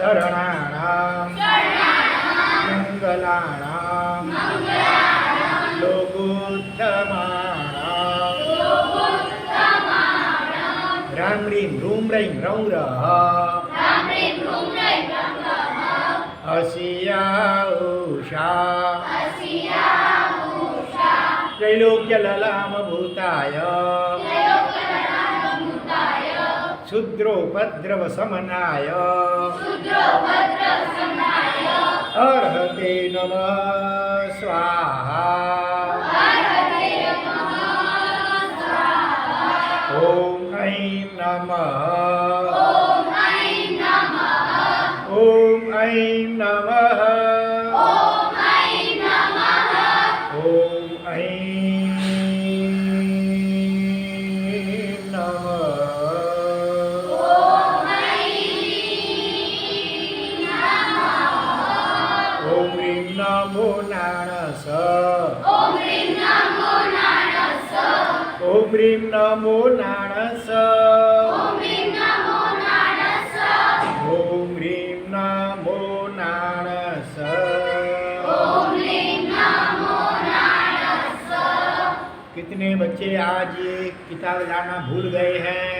शरणाणां मंगलाणां लोकोत्तमाणां राम ह्रीं रूं रैं रौं रः असिया उषा त्रैलोक्यललामभूताय क्षुद्रोपद्रवशमनाय अर्हते नमः स्वाहा। ॐ ऐं नमः ॐ ऐं नमः ॐ ऐं नमो नाणस ॐ ह्रीं नमो नाणस ॐ ह्रीं नमो नाणस। कितने बच्चे आज ये किताब लाना भूल गए हैं?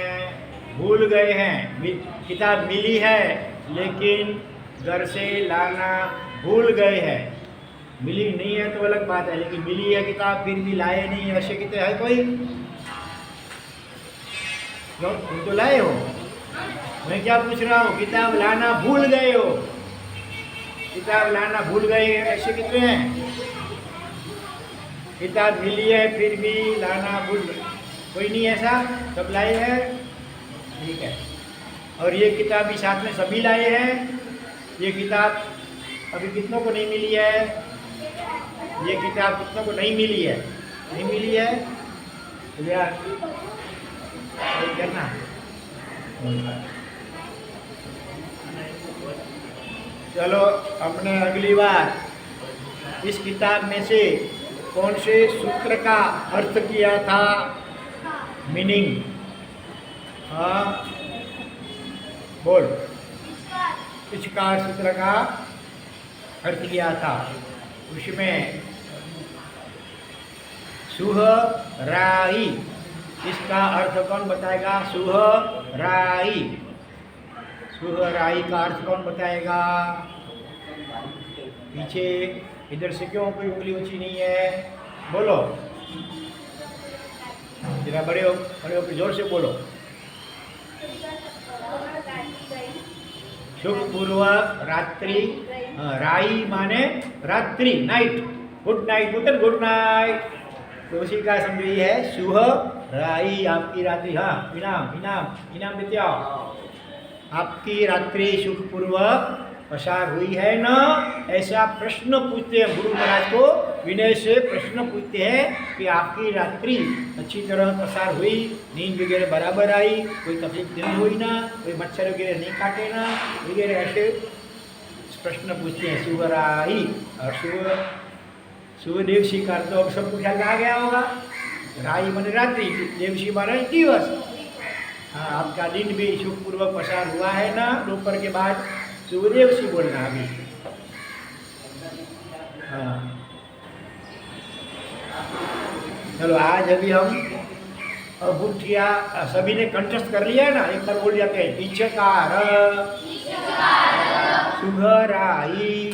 किताब मिली है लेकिन घर से लाना भूल गए हैं। मिली नहीं है तो अलग बात है, लेकिन मिली है किताब फिर भी लाए नहीं। ऐसे कितने है कोई? तुम तो लाए हो। मैं क्या पूछ रहा हूँ, किताब लाना भूल गए हो? किताब लाना भूल गए हैं, ऐसे कितने हैं? किताब मिली है फिर भी लाना भूल गए, कोई नहीं ऐसा? सब लाए हैं? ठीक है। और ये किताब भी साथ में सभी लाए हैं। ये किताब अभी कितनों को नहीं मिली है? ये किताब कितनों को नहीं मिली है? नहीं मिली है तो यार करना। चलो अपने अगली बार इस किताब में से कौन से सूत्र का अर्थ किया था, मीनिंग? हाँ बोल। पिचकार सूत्र का अर्थ किया था, उसमें सुहराई, इसका अर्थ कौन बताएगा? सुहराई, सुहराई का अर्थ कौन बताएगा? पीछे इधर से क्यों कोई उंगली ऊंची नहीं है? बोलो जरा, बड़े हो जोर से बोलो। सुख पूर्व रात्रि, राई माने रात्रि, नाइट, गुड नाइट पुत्र, गुड नाइट। तो उसी का समझिए है सुह राई, आपकी रात्रि। हाँ इनाम देते आओ। आपकी रात्रि सुखपूर्वक पसार हुई है ना? ऐसा प्रश्न पूछते हैं गुरु महाराज को, विनय से प्रश्न पूछते हैं कि आपकी रात्रि अच्छी तरह पसार हुई, नींद वगैरह बराबर आई, कोई तकलीफ नहीं हुई ना, कोई मच्छर वगैरह नहीं काटे ना, वगैरह ऐसे प्रश्न पूछते हैं सुहराई। और सुदेवसी का तो सबको ख्याल आ गया होगा। राई माने रात्रि, देवसी माने दिवस। हाँ, आपका दिन भी सुखपूर्वक पसार हुआ है ना? दोपहर के बाद सुदेवसी बोलना अभी। हाँ चलो आज अभी हम अभूठिया सभी ने कंठस्थ कर लिया है ना? एक बार बोल जाते हैं, पिचकार सुहराई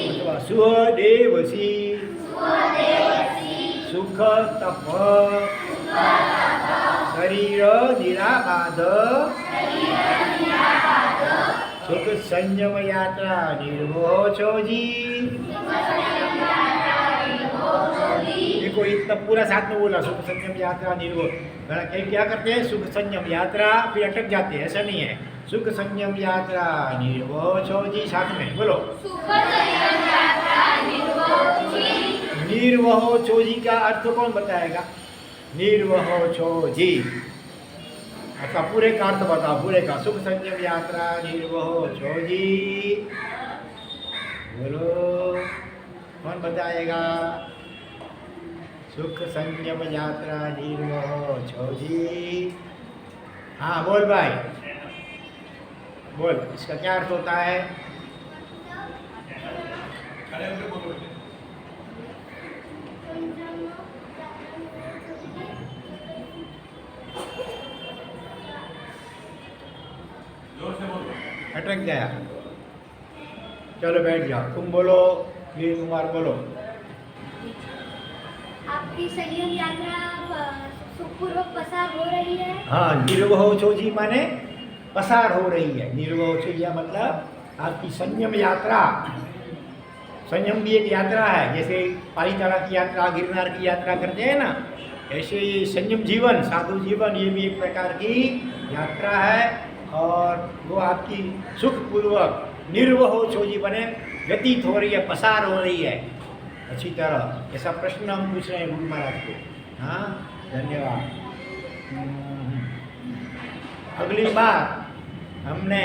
अथवा सुदेवसी सुख तप शरीर निराबाध सुख संयम यात्रा निर्मोचोजी। देखो इतना पूरा साथ में बोला, सुख संयम यात्रा निर्मोह। क्या करते हैं? सुख संयम यात्रा, फिर अटक जाते हैं, ऐसा नहीं है। सुख संयम यात्रा निर्मोचोजी, साथ में बोलो। निर्वहो चोजी का अर्थ कौन बताएगा? निर्वहो चोजी, अच्छा पूरे का अर्थ बताओ, पूरे का। सुख संयम यात्रा निर्वहो चोजी, बोलो कौन बताएगा? सुख संयम यात्रा निर्वहो चोजी। हाँ बोल भाई, बोल, इसका क्या अर्थ होता है? अटक गया। चलो बैठ जाओ, तुम बोलो, वीर कुमार बोलो। आपकी संयम यात्रा सुखपूर्वक पसार हो रही है। हाँ, निर्वहो छोजी माने पसार हो रही है। निर्वहो छोजिया मतलब आपकी संयम यात्रा। संयम भी एक यात्रा है, जैसे पालीताड़ा की यात्रा, गिरनार की यात्रा करते हैं ना, ऐसे ये संयम जीवन, साधु जीवन, ये भी एक प्रकार की यात्रा है। और वो आपकी सुखपूर्वक निर्वहो छोजी बने व्यतीत हो रही है, पसार हो रही है अच्छी तरह। ऐसा प्रश्न हम पूछ रहे हैं गुरु महाराज को। हाँ, धन्यवाद। अगली बार हमने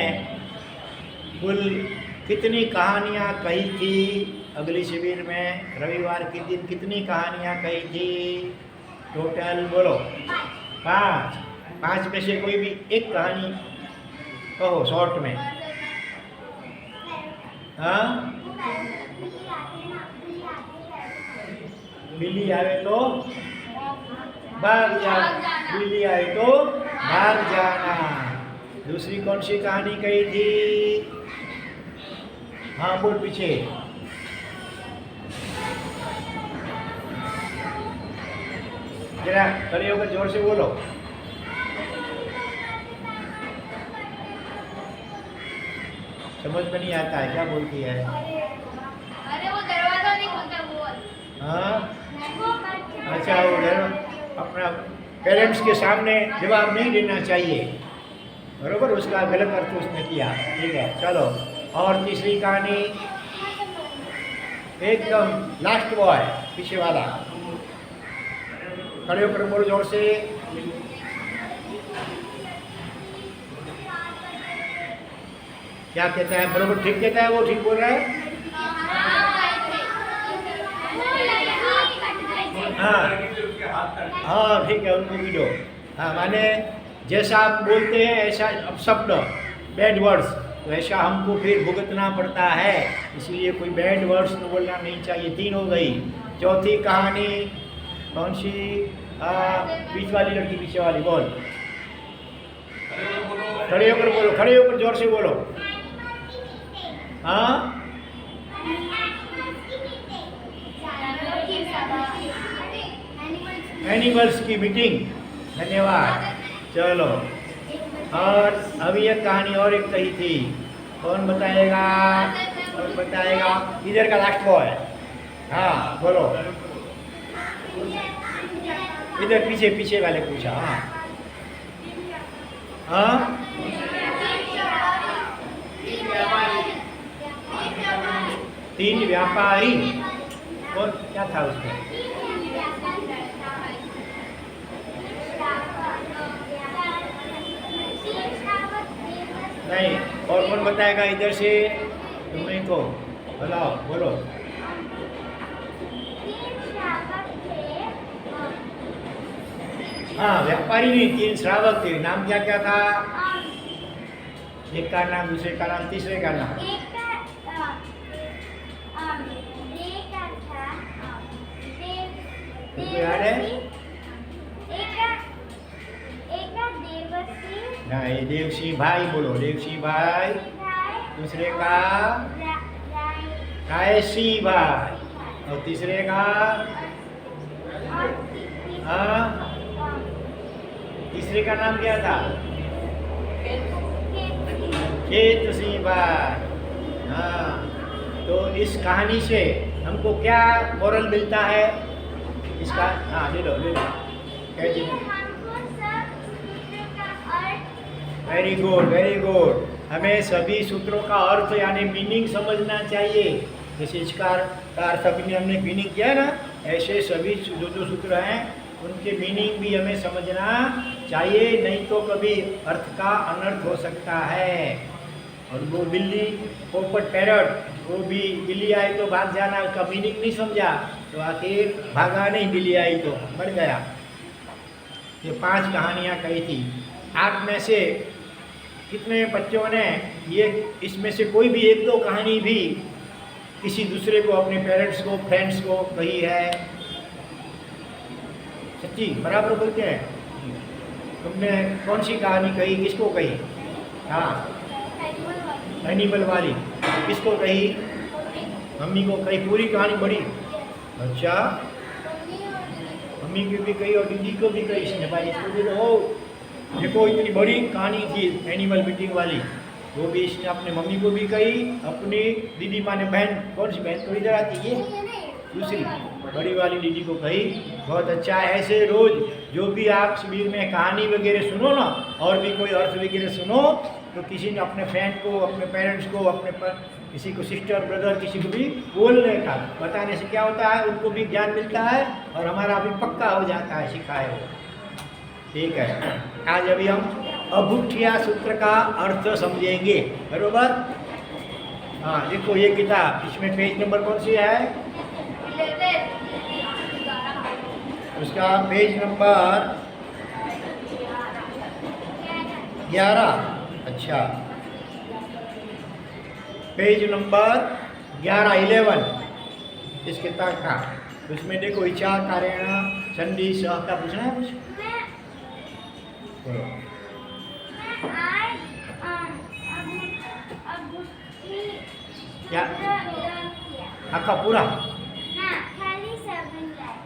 कुल कितनी कहानियाँ कही थी अगली शिविर में? रविवार के दिन कितनी कहानियाँ कही थी टोटल? बोलो। 5। 5 में से कोई भी एक कहानी कहो शॉर्ट में। हाँ, बिल्ली आवे तो भाग जाना, बिल्ली आए तो भाग जाना। दूसरी कौन सी कहानी कही थी? हाँ बोल पीछे। जरा खड़े होकर जोर से बोलो। समझ में नहीं आता है क्या बोलती है? अरे वो दरवाजा नहीं खुलता वो। हाँ, अच्छा, वो अपना पेरेंट्स के सामने जवाब नहीं देना चाहिए, बरोबर? उसका गलत अर्थ उसने किया। ठीक है, चलो। और तीसरी कहानी एकदम लास्ट बॉय, पीछे वाला, खड़े होकर बोलो जोर से। क्या कहता है? बरोबर ठीक कहता है वो? ठीक बोल रहा है? हाँ हाँ, ठीक है, उनको भी दो। हाँ, माने जैसा आप बोलते हैं ऐसा अपशब्द, बैड वर्ड्स, तो ऐसा हमको फिर भुगतना पड़ता है, इसलिए कोई बैड वर्ड्स तो बोलना नहीं चाहिए। 3 हो गई। चौथी कहानी कौन सी? बीच वाली लड़की, पीछे वाली, बोल। खड़े होकर बोलो, खड़े होकर जोर से बोलो। हाँ, एनिमल्स की मीटिंग। धन्यवाद। चलो, और अभी एक कहानी और एक कही थी, कौन बताएगा? कौन बताएगा? इधर का लास्ट बॉय। हाँ बोलो, इधर पीछे, पीछे वाले पूछा। हाँ हाँ, 3 व्यापारी। कौन, क्या था उसमें? नहीं, और कौन बताएगा इधर से? तुम्हें को बताओ, बोलो। हाँ, व्यापारी नहीं, 3 श्रावक थे। नाम क्या क्या था? एक का नाम, दूसरे का नाम, तीसरे का नाम। तुमको याद है? नहीं, देवसिंह भाई बोलो, देवसिंह भाई। दूसरे का रायसिंह भाई, और तीसरे का? हाँ, तीसरे का नाम क्या था? खेत सिंह भाई। हाँ, तो इस कहानी से हमको क्या मोरल मिलता है इसका? हाँ, ले लो, ले लो। Very good, very good. हमें सभी सूत्रों का अर्थ यानी मीनिंग समझना चाहिए। जैसे इसका अर्थ अभी हमने मीनिंग किया ना, ऐसे सभी जो जो सूत्र हैं उनके मीनिंग भी हमें समझना चाहिए, नहीं तो कभी अर्थ का अनर्थ हो सकता है। और वो बिल्ली, पोपट, पैरट, वो भी बिल्ली आई तो भाग जाना, उसका मीनिंग नहीं समझा तो आखिर भागा नहीं, बिल्ली आई तो मर गया। ये 5 कहानियाँ कही थी। आप में से कितने बच्चों ने ये इसमें से कोई भी एक दो कहानी भी किसी दूसरे को, अपने पेरेंट्स को, फ्रेंड्स को कही है? सच्ची बराबर बोलते हैं। तुमने कौन सी कहानी कही, किसको कही? हाँ, एनिमल वाली। किसको कही? मम्मी को कही। पूरी कहानी पढ़ी? अच्छा, मम्मी को भी कही और दीदी को भी कही इसने भाई। इसको भी तो देखो इतनी बड़ी कहानी थी एनिमल मीटिंग वाली, वो भी इसने अपने मम्मी को भी कही, अपनी दीदी माने बहन, कौन सी बहन तो इधर आती है, दूसरी बड़ी वाली दीदी को कही। बहुत अच्छा। ऐसे रोज जो भी आप शिविर में कहानी वगैरह सुनो ना, और भी कोई अर्थ वगैरह सुनो, तो किसी ने अपने फ्रेंड को, अपने पेरेंट्स को, किसी को सिस्टर ब्रदर, किसी को भी बोलने का, बताने से क्या होता है, उनको भी ज्ञान मिलता है और हमारा भी पक्का हो जाता है सिखाए हो। ठीक है, आज अभी हम अभूठिया सूत्र का अर्थ समझेंगे, बरोबर? हाँ, देखो ये किताब, इसमें पेज नंबर कौन सी है? उसका पेज नंबर 11। अच्छा, पेज नंबर 11 इस किताब का। उसमें देखो इच्छा कारेण संधि सह का पूछना है कुछ? क्या आखा पूरा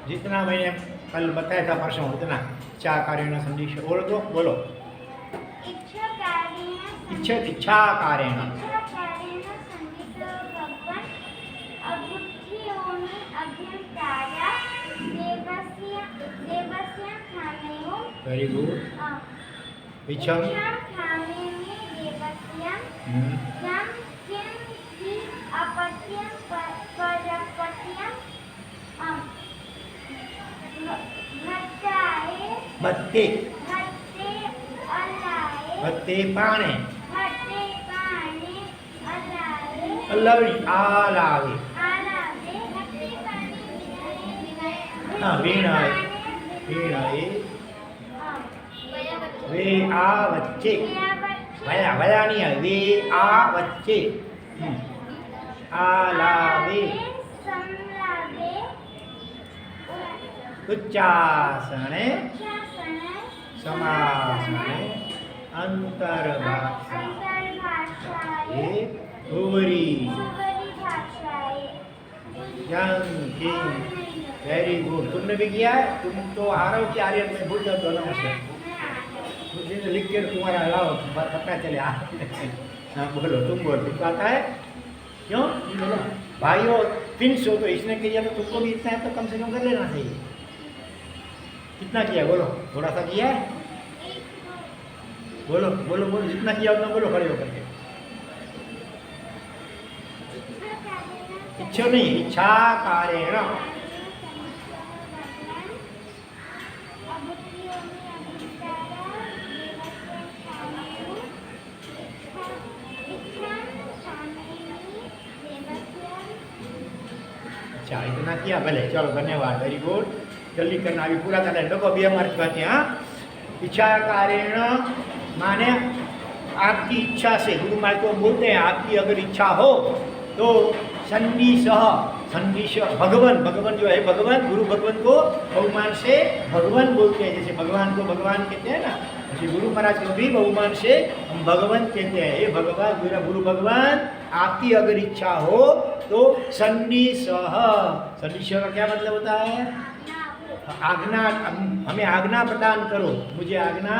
जितना मैंने कल बताया था परसों, उतना इच्छा कारेण संधि सह बोलो तो बोलो। इच्छा कारेण वेरी गुड। इच्छम बत्ते बत्ते पाने अल्लावी आलावी। हाँ, वीणाए वीणाए वे आ वच्चे, वया वया नहीं है, वे आ वच्चे आलावे उच्चासने समासने अंतर्भाषाए उपरी वेरी गुड। तुमने भी किया है? तुम तो आरव की आर्यन में भूल जाओ दोनों से, मुझे तो लिख के तुम्हारा अलाव पता चले। हाँ बोलो, तुम बोलो, तुमको आता है? क्यों बोलो भाइयों, फिंस हो तो इसने किया तो तुमको भी इतना है तो कम से कम कर लेना चाहिए। कितना किया बोलो? थोड़ा सा किया है? बोलो बोलो बोलो, जितना किया उतना बोलो खड़े होकर के। इच्छा नहीं, इच्छा कारेण। अच्छा, इतना किया, भले चलो, धन्यवाद, वेरी गुड। जल्दी करना, अभी पूरा करना है। देखो अभी हम अर्थ कहते हैं। इच्छा कारेण माने आपकी इच्छा से, गुरु महाराज को बोलते हैं आपकी अगर इच्छा हो तो सन्निसह, सन्निसह भगवान, भगवान जो है भगवान, गुरु भगवान को बहुमान से भगवान बोलते हैं। जैसे भगवान को भगवान कहते हैं ना, जैसे गुरु महाराज को भी बहुमान से हम भगवान कहते हैं। ये भगवान, मेरा गुरु भगवान, आपकी अगर इच्छा हो तो सन्निसह, सन्निसह का क्या मतलब होता है? आज्ञा, हमें आज्ञा प्रदान करो, मुझे आज्ञा,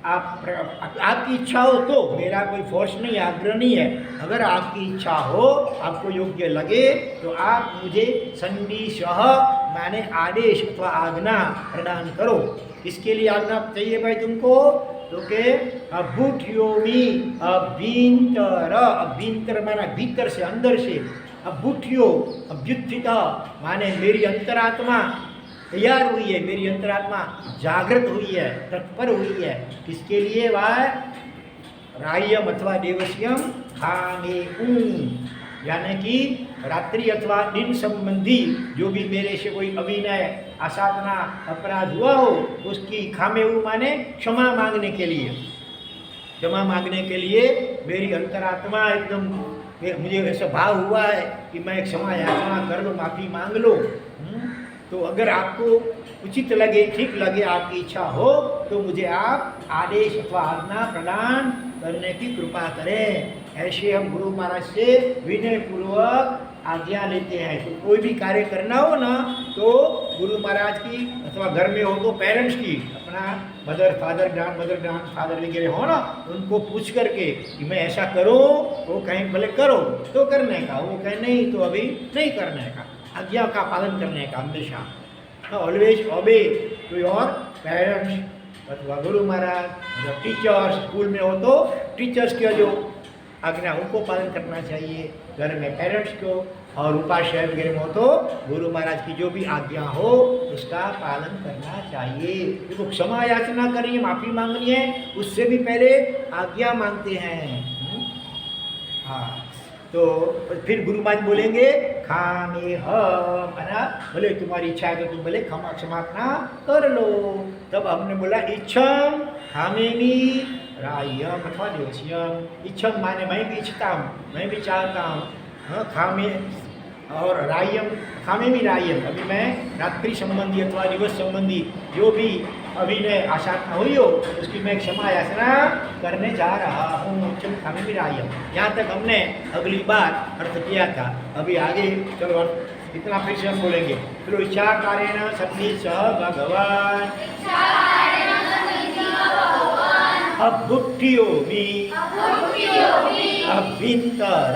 आपकी इच्छा हो तो, मेरा कोई फोर्स नहीं, आग्रह नहीं है। अगर आपकी इच्छा हो, आपको योग्य लगे तो आप मुझे सन्निसह माने आदेश अथवा आज्ञा प्रदान करो। इसके लिए आज्ञा चाहिए भाई तुमको, तो के अभूठ्योमी अभ्यंतर, अभ्यंतर माना भीतर से, अंदर से, अभूठ्यो अभ्युत्थित माने मेरी अंतरात्मा तैयार हुई है, मेरी अंतरात्मा जागृत हुई है, तत्पर हुई है। किसके लिए? वह रायम अथवा देवस्यम खाने, यानी कि रात्रि अथवा दिन संबंधी जो भी मेरे से कोई अभिनय, असाधना, अपराध हुआ हो, उसकी खामेऊ माने क्षमा मांगने के लिए। क्षमा मांगने के लिए मेरी अंतरात्मा एकदम मुझे ऐसा भाव हुआ है कि मैं क्षमा याचना कर लो, माफ़ी मांग लो। तो अगर आपको उचित लगे, ठीक लगे, आपकी इच्छा हो तो मुझे आप आदेश अथवा आज्ञा प्रदान करने की कृपा करें। ऐसे हम गुरु महाराज से विनय पूर्वक आज्ञा लेते हैं। तो कोई भी कार्य करना हो ना तो गुरु महाराज की अथवा घर में हो तो पेरेंट्स की, अपना मदर ग्रांड फादर वगैरह हो ना, उनको पूछ करके कि मैं ऐसा करूं, वो कहें भले करो तो करने का, वो कहें नहीं तो अभी नहीं करने का, आज्ञा का पालन करने का हमेशा। ऑलवेज ओबे टू योर पेरेंट्स अथवा गुरु महाराज, जब टीचर्स स्कूल में हो तो टीचर्स के जो आज्ञा उनको पालन करना चाहिए, घर में पेरेंट्स को, और उपाध्याय वगैरह में हो तो गुरु महाराज की जो भी आज्ञा हो उसका पालन करना चाहिए। देखो क्षमा याचना करनी है, माफ़ी मांगनी है, उससे भी पहले आज्ञा मांगते हैं। हाँ, तो फिर गुरु महाराज बोलेंगे खामे हम, है ना, बोले तुम्हारी इच्छा है तो तुम बोले क्षमापना कर लो। तब हमने बोला इच्छम खामेमी रायम अथवा देवस्यम। इच्छम माने मैं भी इच्छता हूँ, मैं भी चाहता हूँ। हाँ, खामे और रायम, खामे भी रायम, अभी मैं रात्रि संबंधी अथवा दिवस संबंधी जो भी अभी ने आशात्मा हुई हो उसकी मैं क्षमा याचना करने जा रहा हूँ। चल खामे भी रायम, यहाँ तक हमने अगली बार अर्थ किया था। अभी आगे चलो इतना फिर से हम बोलेंगे। चलो इच्छा कारेण सती सह भगवान अभुक्तियोमि अभ्यंतर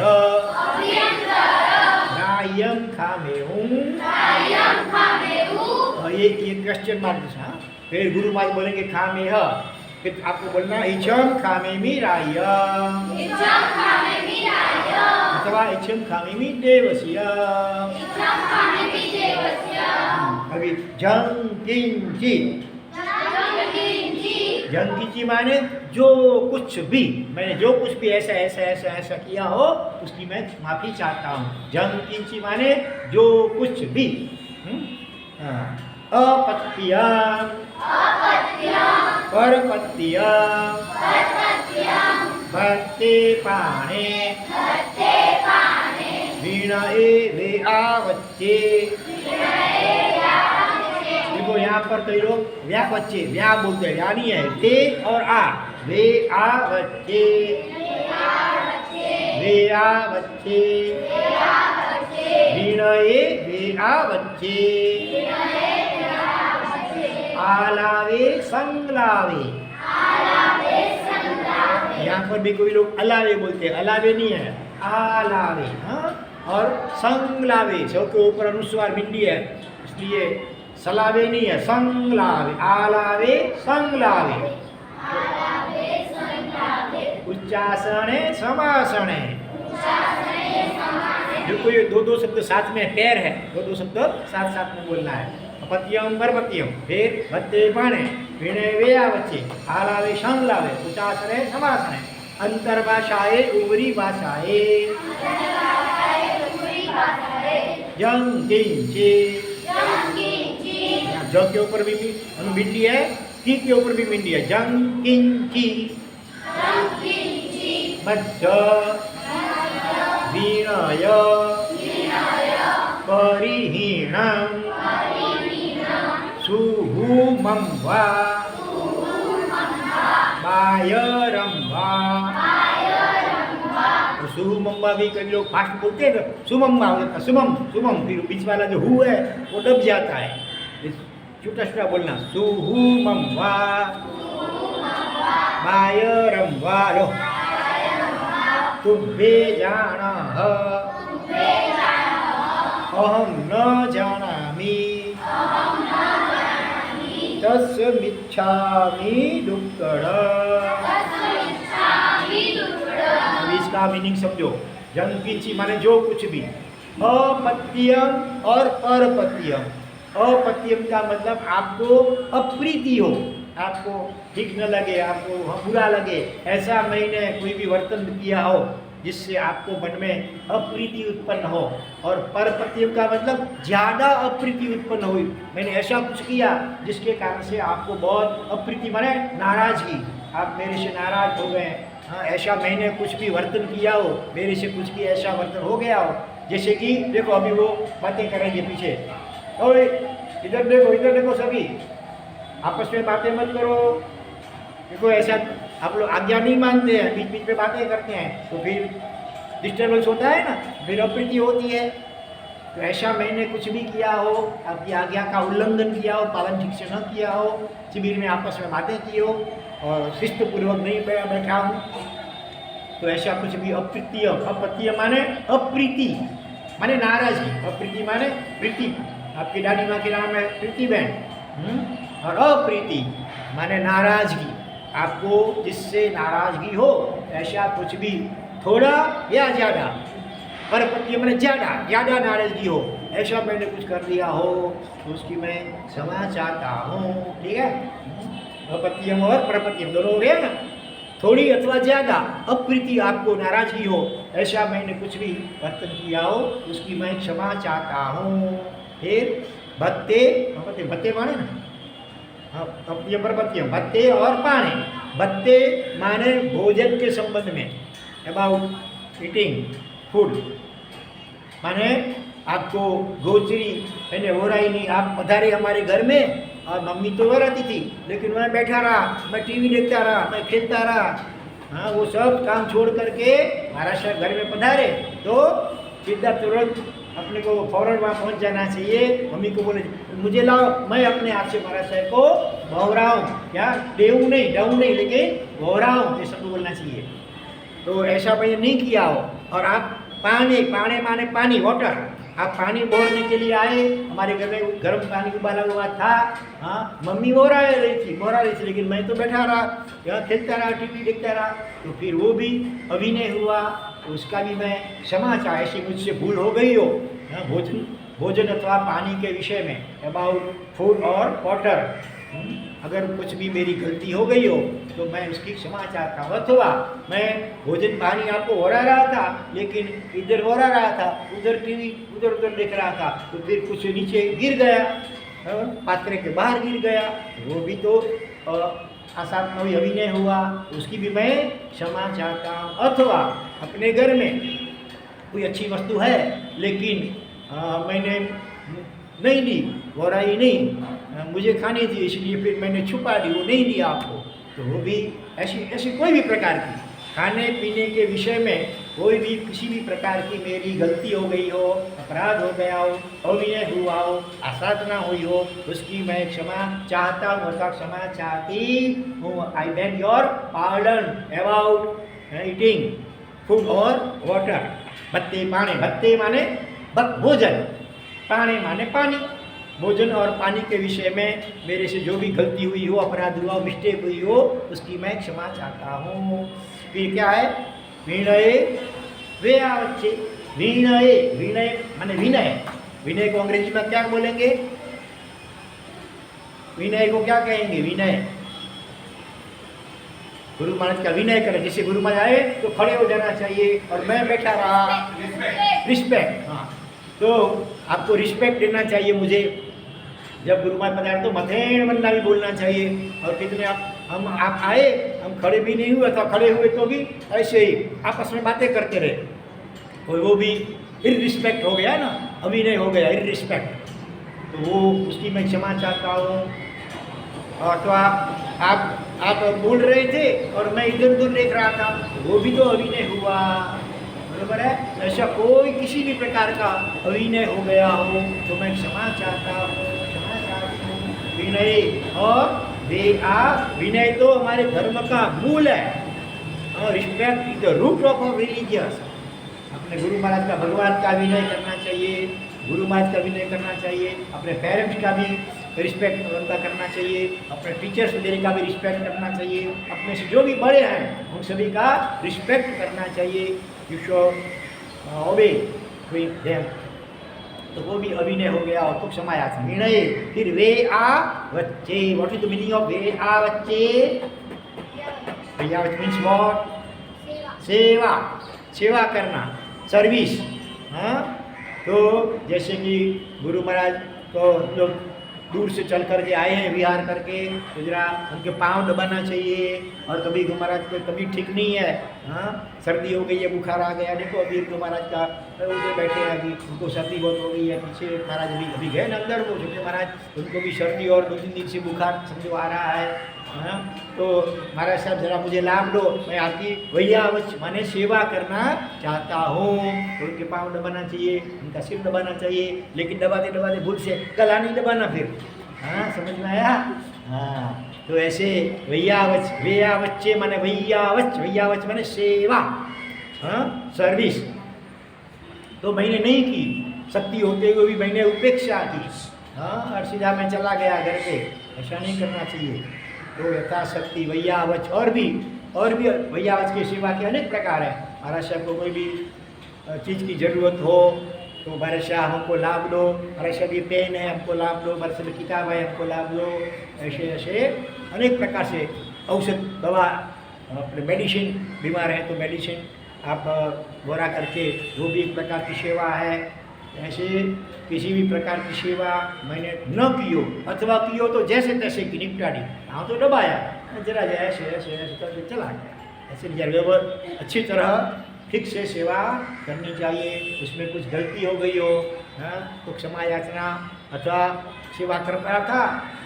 रायम खामेहूं। ये क्वेश्चन मार्क था। फिर गुरु महाराज बोलेंगे खामेह, फिर आपको बोलना इच्छम खामेमि रायम अथवा इच्छम खामेमि देवस्यम। अभी जंकिंची, जंकिंची माने जो कुछ भी, मैंने जो कुछ भी ऐसा ऐसा ऐसा ऐसा किया हो उसकी मैं माफ़ी चाहता हूँ। जंकिंची माने जो कुछ भी। अपत्यम परपत्यम भक्ते पाणे वीणाए वे आवच्चे। देखो यहाँ पर कई लोग व्या बच्चे, व्या बोलते हैं, व्या नहीं है, ते और आ, वे आ बच्चे, वे आ बच्चे, वीणाए वे आ बच्चे, आलावे संगलावे। यहाँ पर भी कोई लोग अलावे बोलते हैं, अलावे नहीं है, आलावे। हाँ, और संगलावे, सब के ऊपर अनुस्वार बिंदी है इसलिए सलावे नहीं है, संगलावे, आलावे संगलावे। उच्चासने समासने। देखो ये दो दो शब्द साथ में पैर है, दो दो शब्द साथ साथ में बोलना है। पत्यम परपत्यम, फिर भत्ते पाणे वीणे वे आवच्चे, आलावे संगलावे, उच्चासने समासने। अंतर भाषाए ऊपरी भाषाए जंकिंची। ज के ऊपर भी मिंडी है, की के ऊपर भी मिंडी है, जंकिंची। मध्य वीणय परिहीणं सुहूमं वा बायरं वा। सुमम्मा भी कई लोग फास्ट बोलते हैं, सुमम्मा होता, सुमम सुमम, फिर बीच वाला जो हु है वो दब जाता है, छोटा छोटा बोलना, सुहूमं वा बायरं वा। लो तुभ्ये जानाः अहं न जानामि तस्मिच्छामि दुक्कडम्। इसका मीनिंग समझो। जंकिंची माने जो कुछ भी। अपत्यम और परपत्यम। अपत्यम का मतलब आपको अप्रीति हो, आपको ठीक न लगे, आपको बुरा लगे, ऐसा मैंने कोई भी वर्तन किया हो जिससे आपको मन में अप्रीति उत्पन्न हो। और परपत्यम का मतलब ज़्यादा अप्रीति उत्पन्न हुई, मैंने ऐसा कुछ किया जिसके कारण से आपको बहुत अप्रीति माने नाराजगी, आप मेरे से नाराज हो गए, हाँ ऐसा मैंने कुछ भी वर्तन किया हो, मेरे से कुछ भी ऐसा वर्तन हो गया हो, जैसे कि देखो अभी वो बातें करेंगे पीछे, ओए इधर देखो सभी, आपस में बातें मत करो। देखो ऐसा आप लोग आज्ञा नहीं मानते हैं, बीच बीच में बातें करते हैं, तो फिर डिस्टर्बेंस होता है ना, फिर अप्रीति होती है। तो ऐसा मैंने कुछ भी किया हो, आपकी आज्ञा का उल्लंघन किया हो, पालन ठीक से न किया हो, शिविर में आपस में बातें की हो और शिष्टपूर्वक नहीं बैठा हूँ, तो ऐसा कुछ भी अप्रीति, अपत्य माने अप्रीति माने नाराजगी, अप्रीति माने प्रीति, आपकी दादी माँ के नाम है प्रीति बहन, और अप्रीति माने नाराजगी, आपको जिससे नाराजगी हो ऐसा कुछ भी थोड़ा या ज़्यादा, परपत्य मैंने ज़्यादा नाराजगी हो, ऐसा मैंने कुछ कर दिया हो तो उसकी मैं क्षमा चाहता हूँ। ठीक है, अपत्यम और परपत्यम दोनों हो गया ना, थोड़ी अथवा ज़्यादा अप्रीति आपको नाराजगी हो, ऐसा मैंने कुछ भी वर्तन किया हो उसकी मैं क्षमा चाहता हूँ। फिर भत्ते माने ना, अपत्यम परपत्यम, भत्ते और पाने। भत्ते माने भोजन के संबंध में, अबाउट ईटिंग फूड, माने आपको गोचरी मैंने हो रही नहीं, आप पधारे हमारे घर में और मम्मी तो वह रहती थी, लेकिन मैं बैठा रहा, मैं टीवी देखता रहा, मैं खेलता रहा, हाँ वो सब काम छोड़ करके महाराष्ट्र घर में पधारे, तो सीधा तुरंत अपने को फौरन वहाँ पहुँच जाना चाहिए, मम्मी को बोले मुझे लाओ, मैं अपने आप से महाराष्ट्र को बहराऊँ, क्या डेऊ नहीं लेकिन बहराऊँ, ये सब बोलना चाहिए। तो ऐसा मैंने नहीं किया हो। और आप पानी माने पानी, वाटर, आप पानी बोलने के लिए आए, हमारे घर में गर्म पानी उबाला हुआ था, हाँ मम्मी बोरा रही थी, लेकिन मैं तो बैठा रहा, यहाँ खेलता रहा, टीवी देखता रहा, तो फिर वो भी अभिनय हुआ, तो उसका भी मैं क्षमा चाहे, ऐसी मुझसे भूल हो गई हो, हाँ भोजन अथवा पानी के विषय में, अबाउट फूड और वाटर, अगर कुछ भी मेरी गलती हो गई हो तो मैं उसकी क्षमा चाहता हूँ। अथवा मैं भोजन पानी आपको हो रहा था, लेकिन इधर हो रहा था, उधर टीवी उधर देख रहा था, तो फिर कुछ नीचे गिर गया, पात्र के बाहर गिर गया, वो भी तो असात्मक अभिनय हुआ, उसकी भी मैं क्षमा चाहता हूँ। अथवा अपने घर में कोई अच्छी वस्तु है लेकिन मैंने नहीं दी, वराई नहीं, मुझे खानी थी इसलिए फिर मैंने छुपा दी, वो नहीं दिया आपको, तो वो भी ऐसी कोई भी प्रकार की खाने पीने के विषय में कोई भी किसी भी प्रकार की मेरी गलती हो गई हो, अपराध हो गया हो, अभिनय हुआ हो, आसाधना हुई हो, उसकी मैं क्षमा चाहता हूँ अथवा क्षमा चाहती हूँ। I beg your pardon about eating food और वाटर। भत्ते माने भोजन, पानी माने पानी, भोजन और पानी के विषय में मेरे से जो भी गलती हुई हो, अपराध हुआ हो, मिस्टेक हुई हो, उसकी मैं क्षमा चाहता हूँ। फिर क्या है, विनय माने विनय को अंग्रेजी में क्या बोलेंगे, विनय को क्या कहेंगे, विनय, गुरु महाराज का विनय करें, जैसे गुरु महाराज आए तो खड़े हो जाना चाहिए और मैं बैठा रहा, रिस्पेक्ट, हाँ तो आपको रिस्पेक्ट देना चाहिए मुझे, जब गुरु महाराज पधारे तो मथेण वंदना भी बोलना चाहिए। और कितने आप आए, हम खड़े भी नहीं हुए, तो खड़े हुए तो भी ऐसे ही आपस में बातें करते रहे, और वो भी इररिस्पेक्ट हो गया ना, अभिनय हो गया, इररिस्पेक्ट, तो वो उसकी मैं क्षमा चाहता हूँ। और तो आप बोल रहे थे और मैं इधर उधर देख रहा था, वो भी तो अभिनय हुआ, बराबर है। ऐसा कोई किसी भी प्रकार का अभिनय हो गया हो तो मैं क्षमा चाहता हूँ। विनय और विनय तो हमारे धर्म का मूल है, और respect is the root of our religious. अपने गुरु महाराज का, भगवान का विनय करना चाहिए, गुरु महाराज का विनय करना चाहिए, अपने पेरेंट्स का भी रिस्पेक्ट उनका करना चाहिए, अपने टीचर्स वगैरह का भी रिस्पेक्ट करना चाहिए, अपने से जो भी बड़े हैं उन सभी का रिस्पेक्ट करना चाहिए। यू शुड ओबे देम, तो वो भी अभिनय हो गया और तो क्षमाया विनय। फिर वे आ वच्चे, what is the meaning of वे आ वच्चे? Which means what? सेवा करना, सर्विस। हाँ, तो जैसे कि गुरु महाराज को लोग दूर से चल कर के आए हैं विहार करके, तो जरा उनके पाँव दबाना चाहिए। और कभी को महाराज को तबीयत ठीक नहीं है, हाँ सर्दी हो गई है, बुखार आ गया, देखो अभी को महाराज का उधर बैठे हैं, अभी उनको सर्दी बहुत हो गई है, पीछे महाराज अभी गए ना अंदर, वो छोटे महाराज उनको भी सर्दी और 2-3 दिन से बुखार समझो आ रहा है, हाँ। तो महाराज साहब जरा मुझे लाभ दो, मैं आपकी वैयावच माने सेवा करना चाहता हूँ। तो उनके पाँव दबाना चाहिए, उनका सिर दबाना चाहिए, लेकिन दबाते दबाते भूल से गला नहीं दबाना फिर, हाँ समझ में आया। हाँ तो ऐसे वैयावच, वैयावच्चे माने वैयावच, वैयावच माने सेवा, हाँ सर्विस। तो मैंने नहीं की, शक्ति होते हुए भी मैंने उपेक्षा की, हाँ और सीधा मैं चला गया घर पे, ऐसा नहीं करना चाहिए। तो यथाशक्ति वैयावच, और भी वैयावच की सेवा के अनेक प्रकार है। महाराज साहब को कोई भी चीज़ की ज़रूरत हो तो महाराज साहब हमको लाभ दो, महाराज साहब ये पेन है हमको लाभ दो, महाराज साहब किताब है हमको लाभ दो, ऐसे ऐसे अनेक प्रकार से औषध दवा, अपने मेडिसिन, बीमार है तो मेडिसिन आप गोरा करके, वो भी एक प्रकार की सेवा है। ऐसे किसी भी प्रकार की सेवा मैंने न कियो, अथवा कियो तो जैसे तैसे की निपटा दी, हाँ तो दबाया जरा ऐसे ऐसे ऐसे करके चला गया। ऐसे जरूर अच्छी तरह ठीक से सेवा करनी चाहिए। उसमें कुछ गलती हो गई हो, हाँ तो क्षमा याचना, अथवा सेवा कर रहा था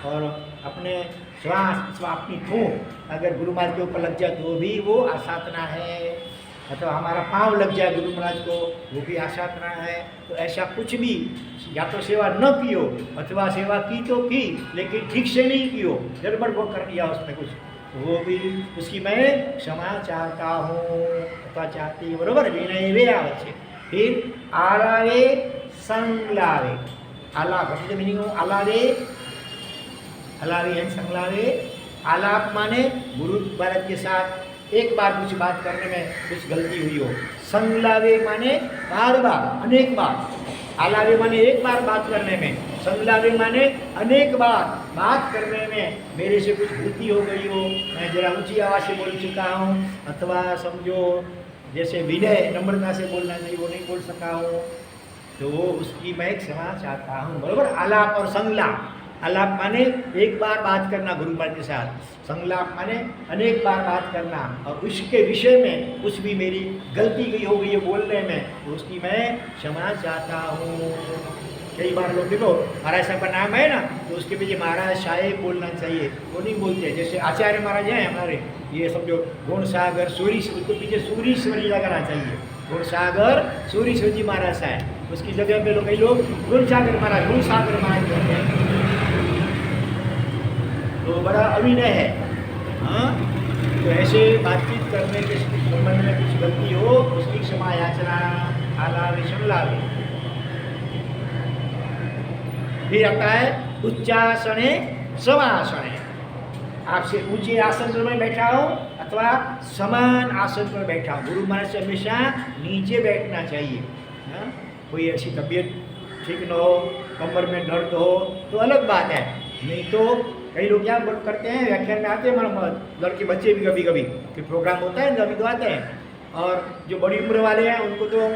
और अपने श्वास अपनी थूक अगर गुरु महाराज के ऊपर लग जाए तो भी वो आसाधना है, अथवा हमारा पाँव लग जाए गुरु महाराज को वो भी आसाधना है। तो ऐसा कुछ भी, या तो सेवा न कियो अथवा सेवा की तो की लेकिन ठीक से नहीं कियो, गड़बड़ को कर दिया उसमें कुछ, वो भी उसकी मैं क्षमा चाहता हूँ अथवा चाहती हूँ, बरोबर। विनय वे आवश्य। फिर आलावे संगलावे, आलाप मीनिंग आलावे, अलावे एंड संगलावे। आलाप माने गुरु महाराज के साथ एक बार कुछ बात करने में कुछ गलती हुई हो, संगलावे माने बार बार अनेक बार, आलावे माने एक बार बात करने में, संगलावे माने अनेक बार बात करने में मेरे से कुछ गलती हो गई हो, मैं जरा ऊंची आवाज़ से बोल चुका हूँ, अथवा समझो जैसे विनय नम्रता से बोलना चाहिए वो नहीं बोल सका हूँ, तो वो उसकी मैं क्षमा चाहता हूँ, बराबर। आलाप और संगलाप, आलाप माने एक बार बात करना गुरु महाराज के साथ, संगलाप माने अनेक बार बात करना, और उसके विषय में कुछ भी मेरी गलती गई हो गई है बोलने में तो उसकी मैं क्षमा चाहता हूँ। कई बार लोग देखो महाराज साहब का नाम है ना तो उसके पीछे महाराज साहेब बोलना चाहिए, वो नहीं बोलते। जैसे आचार्य महाराज हैं हमारे, ये समझो गुण सागर सूरीश्वर, उसके पीछे सूरीश्वरी लगाना चाहिए, गुण सागर सूरीश्वर जी महाराज साहब, उसकी जगह पे लोग कई लोग गुण सागर महाराज, गुण सागर महाराज कहते हैं, तो बड़ा अभिनय है। हाँ तो ऐसे बातचीत करने के संबंध में कुछ गलती हो उसकी क्षमा याचना, आलावे संगलावे। फिर आता है उच्चासने समासने, आपसे ऊंचे आसन पर मैं बैठा हूँ अथवा समान आसन पर बैठा हूँ। गुरु महाराज से हमेशा नीचे बैठना चाहिए। हाँ? कोई ऐसी तबीयत ठीक न हो, कमर में दर्द हो तो अलग बात है, नहीं तो कई लोग क्या करते हैं, व्याख्यान में आते हैं लड़के बच्चे भी कभी कभी कि प्रोग्राम होता है अभी तो आते हैं, और जो बड़ी उम्र वाले हैं उनको तो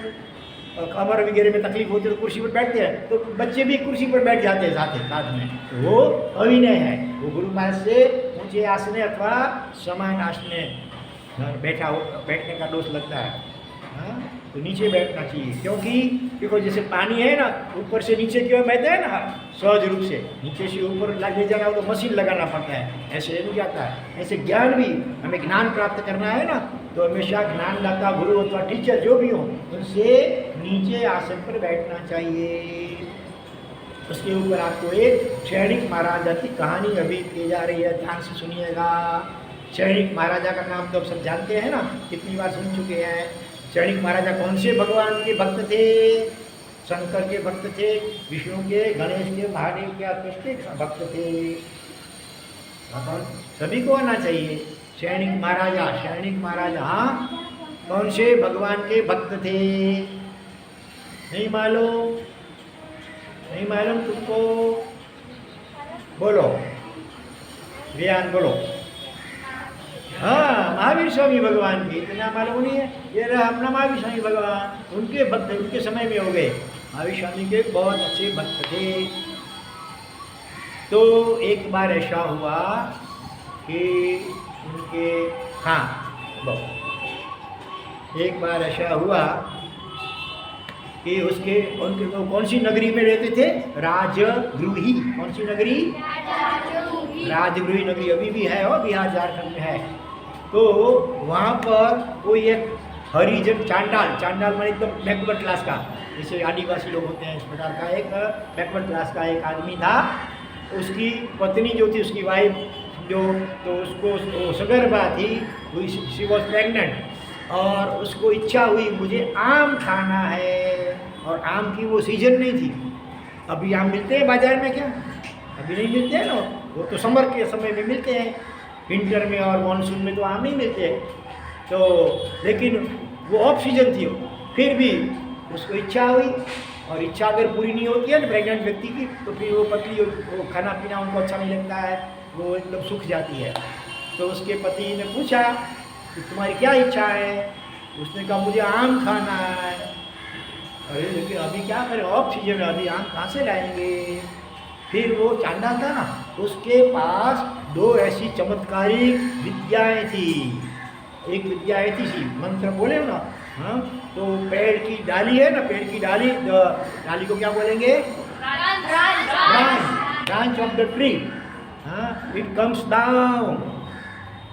कमर वगैरह में तकलीफ होती है तो कुर्सी पर बैठते हैं, तो बच्चे भी कुर्सी पर बैठ जाते हैं साथ में, तो वो अभिनय है। वो गुरु महाराज से ऊंचे आसने अथवा समान आसने बैठने का दोष लगता है। हाँ तो नीचे बैठना चाहिए, क्योंकि देखो जैसे पानी है ना ऊपर से नीचे की ओर बहता है ना, सहज रूप से नीचे से ऊपर ले जाना हो तो मशीन लगाना पड़ता है, ऐसे नहीं जाता है। ऐसे ज्ञान भी, हमें ज्ञान प्राप्त करना है ना तो हमेशा ज्ञानदाता गुरु अथवा टीचर जो भी हो उनसे नीचे आसन पर बैठना चाहिए। उसके ऊपर आपको एक क्षणिक महाराजा की कहानी अभी की जा रही है, ध्यान से सुनिएगा। क्षणिक महाराजा का नाम तो आप सब जानते हैं ना, कितनी बार सुन चुके हैं। क्षणिक महाराजा कौन से भगवान के भक्त थे? शंकर के भक्त थे, विष्णु के, गणेश के, महादेव के, कृष्ण के भक्त थे। सभी को आना चाहिए। क्षणिक महाराजा, क्षणिक महाराजा हाँ कौन से भगवान के भक्त थे? नहीं मालूम? नहीं मालूम तुमको? बोलो, ज्ञान बोलो। हाँ महावीर स्वामी भगवान की, इतना मालूम नहीं है? ये रहा अपना महावीर स्वामी भगवान, उनके भक्त उनके समय में हो गए। महावीर स्वामी के बहुत अच्छे भक्त थे। तो एक बार ऐसा हुआ कि उनके हाँ बहुत एक बार ऐसा हुआ कि उसके उनके वो कौन सी नगरी में रहते थे? राजगृही। कौन सी नगरी? राजगृही नगरी अभी भी है और बिहार झारखंड में है। तो वहाँ पर कोई एक हरिजन चांडाल माने एकदम बैकवर्ड क्लास का, जैसे आदिवासी लोग होते हैं इस प्रकार का एक बैकवर्ड क्लास का एक आदमी था। उसकी पत्नी जो थी, उसकी वाइफ जो, तो उसको सगर्भा थी, शी वॉज प्रेग्नेंट और उसको इच्छा हुई मुझे आम खाना है, और आम की वो सीजन नहीं थी। अभी आम मिलते हैं बाजार में क्या? अभी नहीं मिलते हैं ना, वो तो समर के समय में मिलते हैं, विंटर में और मानसून में तो आम नहीं मिलते हैं। तो लेकिन वो ऑफ सीजन थी, फिर भी उसको इच्छा हुई, और इच्छा अगर पूरी नहीं होती है ना प्रेग्नेंट व्यक्ति की, तो फिर वो पति वो खाना पीना उनको अच्छा नहीं लगता है, वो एकदम सूख जाती है। तो उसके पति ने पूछा कि तुम्हारी क्या इच्छा है? उसने कहा मुझे आम खाना है। अरे लेकिन अभी क्या करें, ऑफ सीजन में अभी आम कहाँ से लाएंगे? फिर वो चांडाल था ना, उसके पास दो ऐसी चमत्कारिक विद्याएं थी। एक विद्या ऐसी थी, मंत्र बोले ना, हाँ, तो पेड़ की डाली है ना, पेड़ की डाली को क्या बोलेंगे? Branch of the tree. हाँ, इट कम्स डाउन।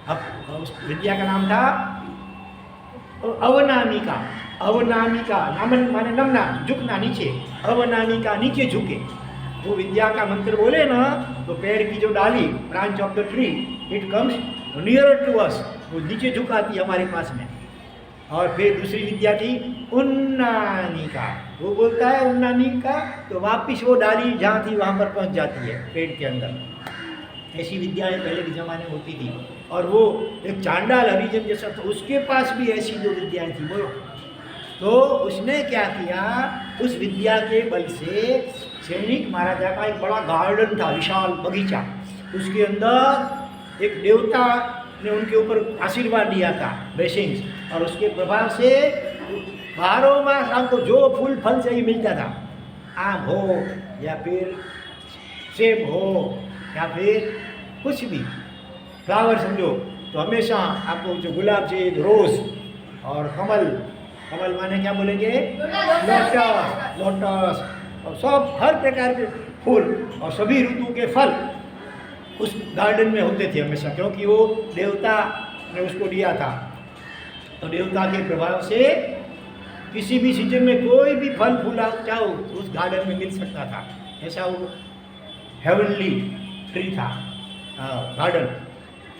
अब उस विद्या का नाम था अवनामिका। अवनामिका नामन माने नमना, झुकना नीचे, अवनामिका नीचे झुके। वो विद्या का मंत्र बोले ना, तो पेड़ की जो डाली, branch of the tree, it comes near to us, वो नीचे झुकाती हमारे पास में। और फिर दूसरी विद्या थी उन्नानिका। वो बोलता है उन्नानिका, तो वापिस वो डाली जहाँ थी वहाँ पर पहुँच जाती है पेड़ के अंदर। ऐसी विद्याएं पहले के ज़माने में होती थी। और वो एक चांडाल हरिजन जैसा, तो उसके पास भी ऐसी दो विद्याएं थी। बोलो, तो उसने क्या किया, उस विद्या के बल से सैनिक महाराजा का एक बड़ा गार्डन था, विशाल बगीचा, उसके अंदर एक देवता ने उनके ऊपर आशीर्वाद दिया था, ब्लेसिंग्स, और उसके प्रभाव से 12 मास आपको जो फूल फल चाहिए मिलता था। आम हो या फिर सेब हो या फिर कुछ भी फ्लावर समझो, तो हमेशा आपको जो गुलाब चाहिए, रोज़ और कमल माने क्या बोलेंगे? लोटस, और सब हर प्रकार के फूल और सभी ऋतु के फल उस गार्डन में होते थे हमेशा, क्योंकि वो देवता ने उसको दिया था। तो देवता के प्रभाव से किसी भी सीजन में कोई भी फल फूल आप चाहो उस गार्डन में मिल सकता था। ऐसा वो हेवनली ट्री था गार्डन।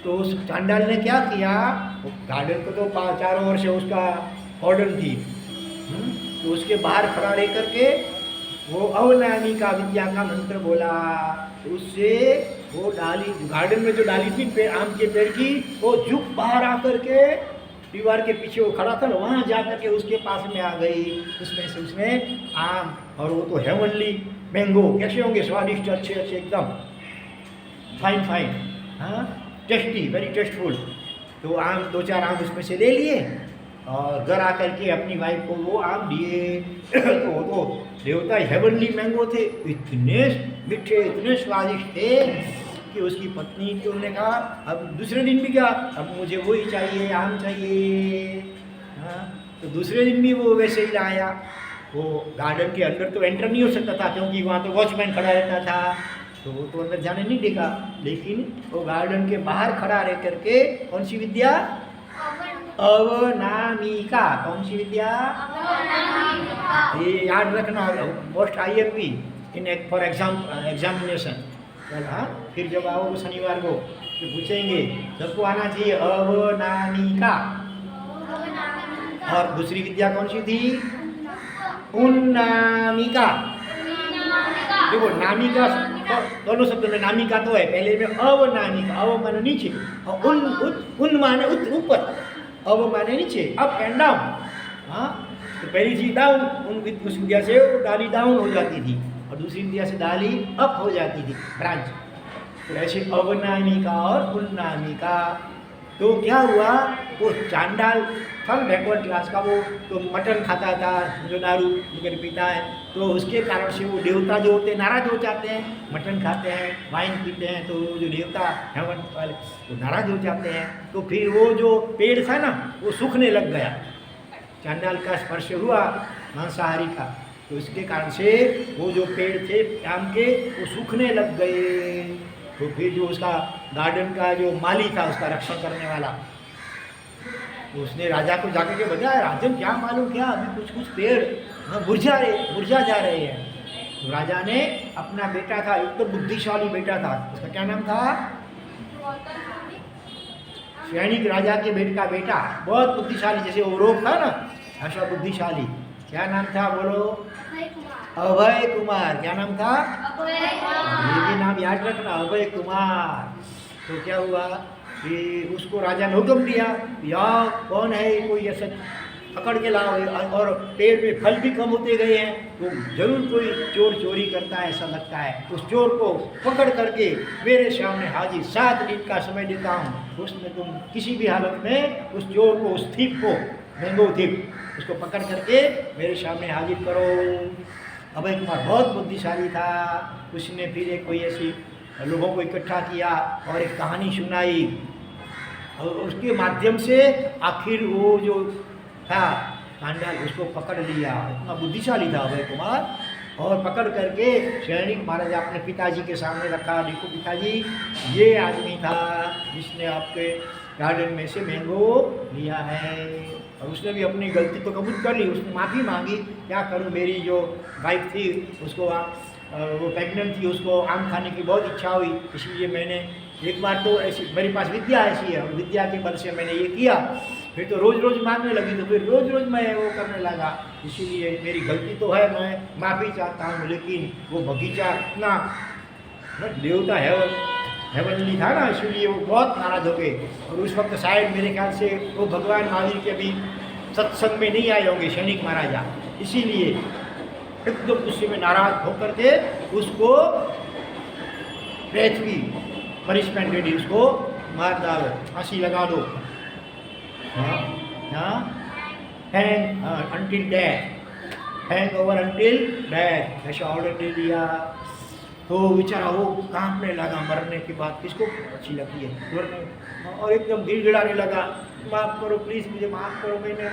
तो उस चांडाल ने क्या किया, वो गार्डन को तो चारों ओर से उसका कॉर्डन थी, तो उसके बाहर खड़ा रह करके वो अवनामिका विद्या का मंत्र बोला। उससे वो डाली, गार्डन में जो डाली थी आम के पेड़ की, वो झुक बाहर आकर के दीवार के पीछे वो खड़ा था ना, वहाँ जा करके उसके पास में आ गई। उसमें से उसने आम, और वो तो हेवनली मैंगो, कैसे होंगे स्वादिष्ट, अच्छे अच्छे एकदम फाइन, हाँ, टेस्टी, वेरी टेस्टफुल। तो आम 2-4 आम उसमें से ले लिए और घर आकर के अपनी वाइफ को वो आम दिए। तो वो तो देवता हेवनली मैंगो थे, इतने मीठे, इतने स्वादिष्ट थे कि उसकी पत्नी को उन्होंने कहा अब दूसरे दिन भी क्या, अब मुझे वही चाहिए, आम चाहिए। हाँ, तो दूसरे दिन भी वो वैसे ही लाया। वो गार्डन के अंदर तो एंटर नहीं हो सकता था, क्योंकि वहाँ तो वॉचमैन खड़ा रहता था, तो वो तो अंदर जाने नहीं देगा। लेकिन वो गार्डन के बाहर खड़ा रह करके कौन सी विद्या? अवनामिका। कौन सी विद्या? ये याद रखना, most IMP in for examination. हाँ, फिर जब आओ शनिवार को तो पूछेंगे, सबको आना चाहिए अवनामिका। और दूसरी विद्या कौन सी थी? उन्नामिका। देखो नामिका, दोनों शब्दों में नामिका तो है, पहले में अवनामिका, अव माने नीचे और उन माने ऊपर, अव माने नीचे, अप एंड डाउन। हाँ, तो पहली थी डाउन, उस विद्या से डाली डाउन हो जाती थी और दूसरी विद्या से डाली अप हो जाती थी, ब्रांच। तो ऐसे अवनामिका और उन्नामिका। तो क्या हुआ, वो चांडाल था बैकवर्ड क्लास का, वो तो मटन खाता था, जो दारू वगैरह पीता है, तो उसके कारण से वो देवता जो होते हैं नाराज हो जाते हैं, मटन खाते हैं, वाइन पीते हैं, तो वो जो देवता हेवन वाले वो नाराज हो जाते हैं। तो फिर वो जो पेड़ था ना वो सूखने लग गया, चांडाल का स्पर्श हुआ मांसाहारी का, तो इसके कारण से वो जो पेड़ थे आम के वो सूखने लग गए। तो फिर जो उसका गार्डन का जो माली था, उसका रक्षण करने वाला, तो उसने राजा को जाकर के बताया, राजन क्या मालूम क्या अभी कुछ कुछ पेड़ मुरझा जा रहे हैं। तो राजा ने अपना बेटा था, एक तो बुद्धिशाली बेटा था, उसका क्या नाम था, सैनिक राजा के बेटे का बेटा, बहुत बुद्धिशाली, जैसे औरोप था ना ऐसा बुद्धिशाली, क्या नाम था बोलो, अभय कुमार। क्या नाम था, ये भी नाम याद रखना, अभय कुमार। तो क्या हुआ कि उसको राजा ने हुक्म दिया, या कौन है कोई ऐसा पकड़ के लाओ, और पेड़ में फल भी कम होते गए हैं, तो जरूर कोई चोर चोरी करता है ऐसा लगता है, उस चोर को पकड़ करके मेरे सामने हाजिर, 7 दिन का समय देता हूँ, उसमें तुम किसी भी हालत में उस चोर को, उस थीप को, मैंगो थीप, उसको पकड़ करके मेरे सामने हाजिर करो। अभय कुमार बहुत बुद्धिशाली था, उसने फिर एक कोई ऐसी लोगों को इकट्ठा किया और एक कहानी सुनाई, और उसके माध्यम से आखिर वो जो था चांडाल उसको पकड़ लिया। इतना बुद्धिशाली था अभय कुमार, और पकड़ करके सैनिक महाराजा अपने पिताजी के सामने रखा, देखो पिताजी ये आदमी था जिसने आपके गार्डन में से मैंगो लिया है, और उसने भी अपनी गलती तो कबूल कर ली, उसने माफ़ी मांगी, क्या करूं मेरी जो वाइफ थी उसको वो प्रेग्नेंट थी, उसको आम खाने की बहुत इच्छा हुई, इसलिए मैंने एक बार तो ऐसी मेरे पास विद्या ऐसी है, विद्या के बल से मैंने ये किया, फिर तो रोज़ रोज़ मांगने लगी, तो फिर रोज़ रोज़ मैं वो करने लगा, इसीलिए मेरी गलती तो है, मैं माफ़ी चाहता हूँ। लेकिन वो बगीचा इतना देवता हेवनली था ना, इसलिए वो बहुत नाराज़ हो गए, और उस वक्त शायद मेरे ख्याल से वो भगवान महावीर के भी सत्संग में नहीं आए होंगे सैनिक महाराजा, इसीलिए एकदम गुस्से में नाराज होकर के उसको डेथ की पनिशमेंट दे दी, उसको मार डालो, फांसी लगा दो, hang until death, hang over until death, ऐसा ऑर्डर दे दिया। तो बेचारा वो कांपने लगा, मरने के बाद किसको अच्छी लगती है मरने, और एकदम गिड़गिड़ाने लगा, माफ़ करो प्लीज़, मुझे माफ़ करो, मैंने